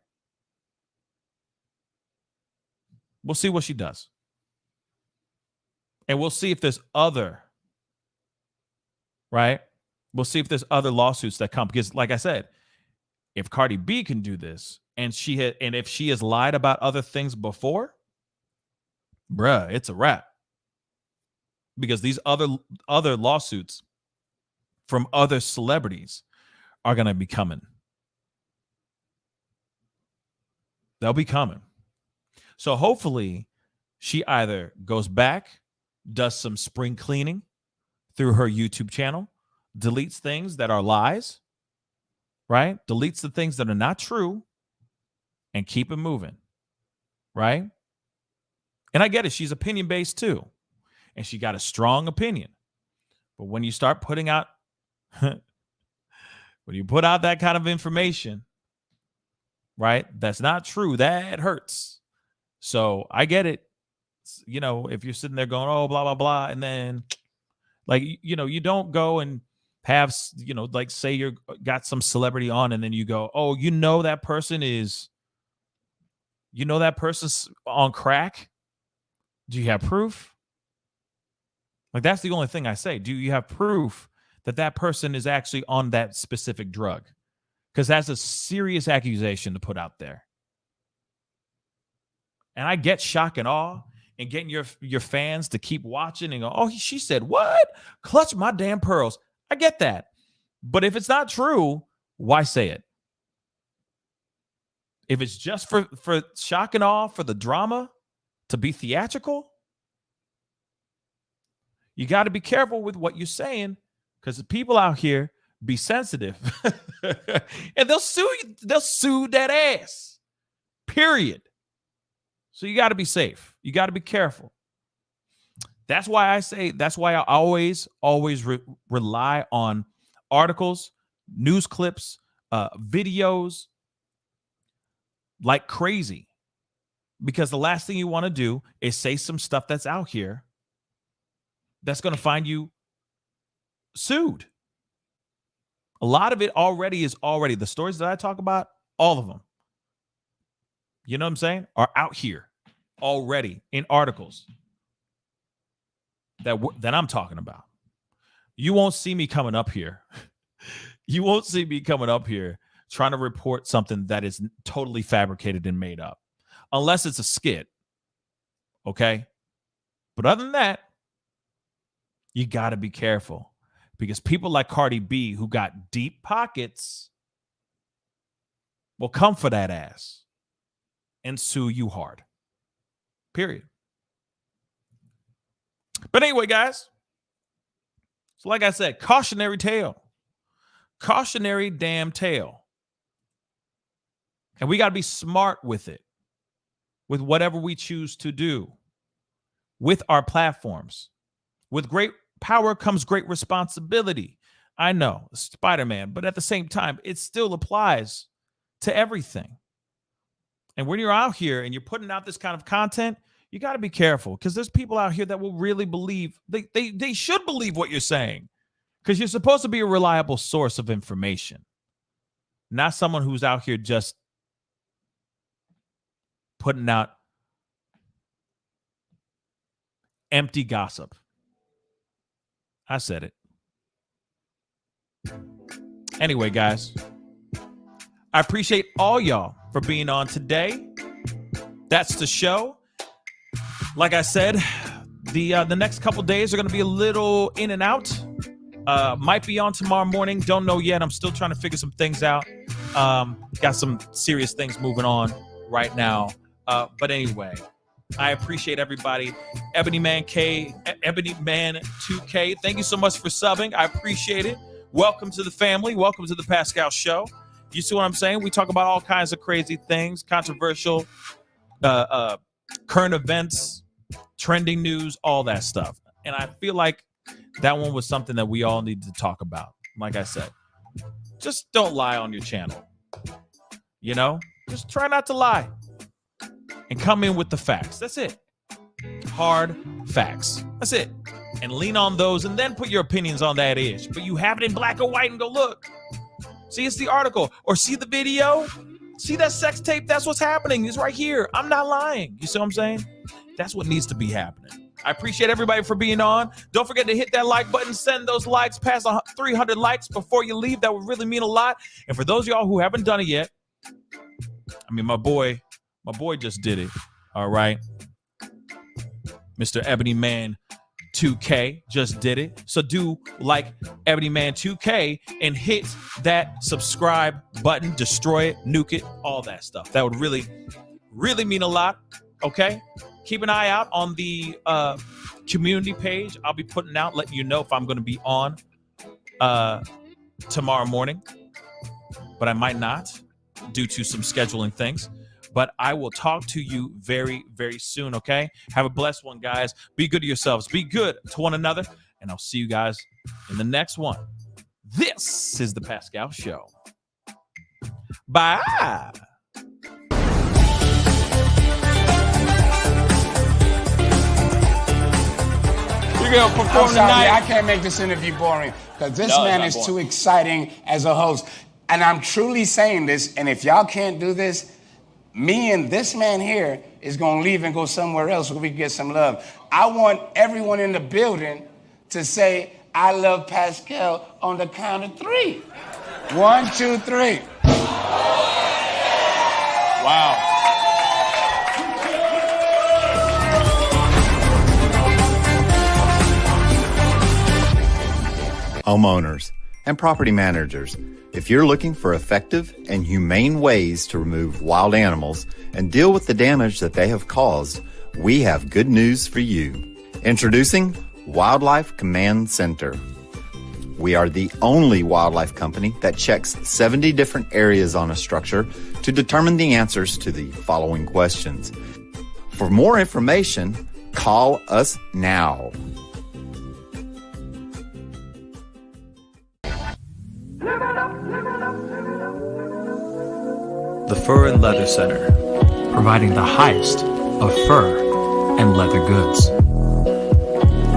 We'll see what she does. And we'll see if there's other, right? We'll see if there's other lawsuits that come. Because like I said, if Cardi B can do this and if she has lied about other things before, bruh, it's a wrap. Because these other lawsuits from other celebrities are going to be coming. They'll be coming. So hopefully she either goes back, does some spring cleaning through her YouTube channel, deletes things that are lies, right? Deletes the things that are not true and keep it moving, right? And I get it. She's opinion-based too. And she got a strong opinion. But when you start putting out, when you put out that kind of information, right, that's not true, that hurts. So I get it. You know, if you're sitting there going, oh, blah, blah, blah, and then, like, you know, you don't go and have, you know, like, say you're got some celebrity on and then you go, oh, that person's on crack. Do you have proof? Like, that's the only thing I say. Do you have proof that that person is actually on that specific drug? Because that's a serious accusation to put out there. And I get shock and awe and getting your fans to keep watching and go, oh, she said what? Clutch my damn pearls. I get that. But if it's not true, why say it? If it's just for shock and awe, for the drama, to be theatrical, you got to be careful with what you're saying, because the people out here be sensitive and they'll sue that ass, period. So you got to be safe. You got to be careful. That's why I always rely on articles, news clips, videos like crazy, because the last thing you want to do is say some stuff that's out here that's going to find you sued. A lot of it is already the stories that I talk about, all of them, you know what I'm saying, are out here already in articles that I'm talking about. You won't see me coming up here. You won't see me coming up here trying to report something that is totally fabricated and made up, unless it's a skit. Okay. But other than that, you got to be careful, because people like Cardi B, who got deep pockets, will come for that ass and sue you hard. Period. But anyway, guys, so like I said, cautionary tale. Cautionary damn tale. And we got to be smart with it, with whatever we choose to do with our platforms. With great power comes great responsibility. I know, Spider-Man, but at the same time, it still applies to everything. And when you're out here and you're putting out this kind of content, you got to be careful, because there's people out here that will really believe, they should believe what you're saying, because you're supposed to be a reliable source of information, not someone who's out here just putting out empty gossip. I said it. Anyway, guys, I appreciate all y'all for being on today. That's the show. Like I said, the next couple days are going to be a little in and out. Might be on tomorrow morning. Don't know yet. I'm still trying to figure some things out. Got some serious things moving on right now. But anyway, I appreciate everybody. Ebony Man 2K, thank you so much for subbing. I appreciate it. Welcome to the family. Welcome to the Pascal Show. You see what I'm saying? We talk about all kinds of crazy things, controversial, current events, trending news, all that stuff. And I feel like that one was something that we all need to talk about. Like I said, just don't lie on your channel. You know, just try not to lie and come in with the facts. That's it. Hard facts. That's it. And lean on those and then put your opinions on that ish. But you have it in black or white and go, look, see, it's the article, or see the video. See that sex tape? That's what's happening. It's right here. I'm not lying. You see what I'm saying? That's what needs to be happening. I appreciate everybody for being on. Don't forget to hit that like button. Send those likes past 300 likes before you leave. That would really mean a lot. And for those of y'all who haven't done it yet, I mean, my boy just did it. All right. Mr. Ebony Man 2K just did it. So do like Ebony Man 2K and hit that subscribe button, destroy it, nuke it, all that stuff. That would really, really mean a lot. Okay. Keep an eye out on the community page. I'll be putting out, letting you know if I'm going to be on tomorrow morning, but I might not due to some scheduling things. But I will talk to you very, very soon, okay? Have a blessed one, guys. Be good to yourselves. Be good to one another. And I'll see you guys in the next one. This is The Pascal Show. Bye. You're going to perform tonight. I can't make this interview boring, because this man is too exciting as a host. And I'm truly saying this, and if y'all can't do this, me and this man here is going to leave and go somewhere else where we can get some love. I want everyone in the building to say, I love Pascal on the count of 3. 1, 2, 3. Wow. Homeowners, and property managers. If you're looking for effective and humane ways to remove wild animals and deal with the damage that they have caused, we have good news for you. Introducing Wildlife Command Center. We are the only wildlife company that checks 70 different areas on a structure to determine the answers to the following questions. For more information, call us now. The Fur and Leather Center, providing the highest of fur and leather goods.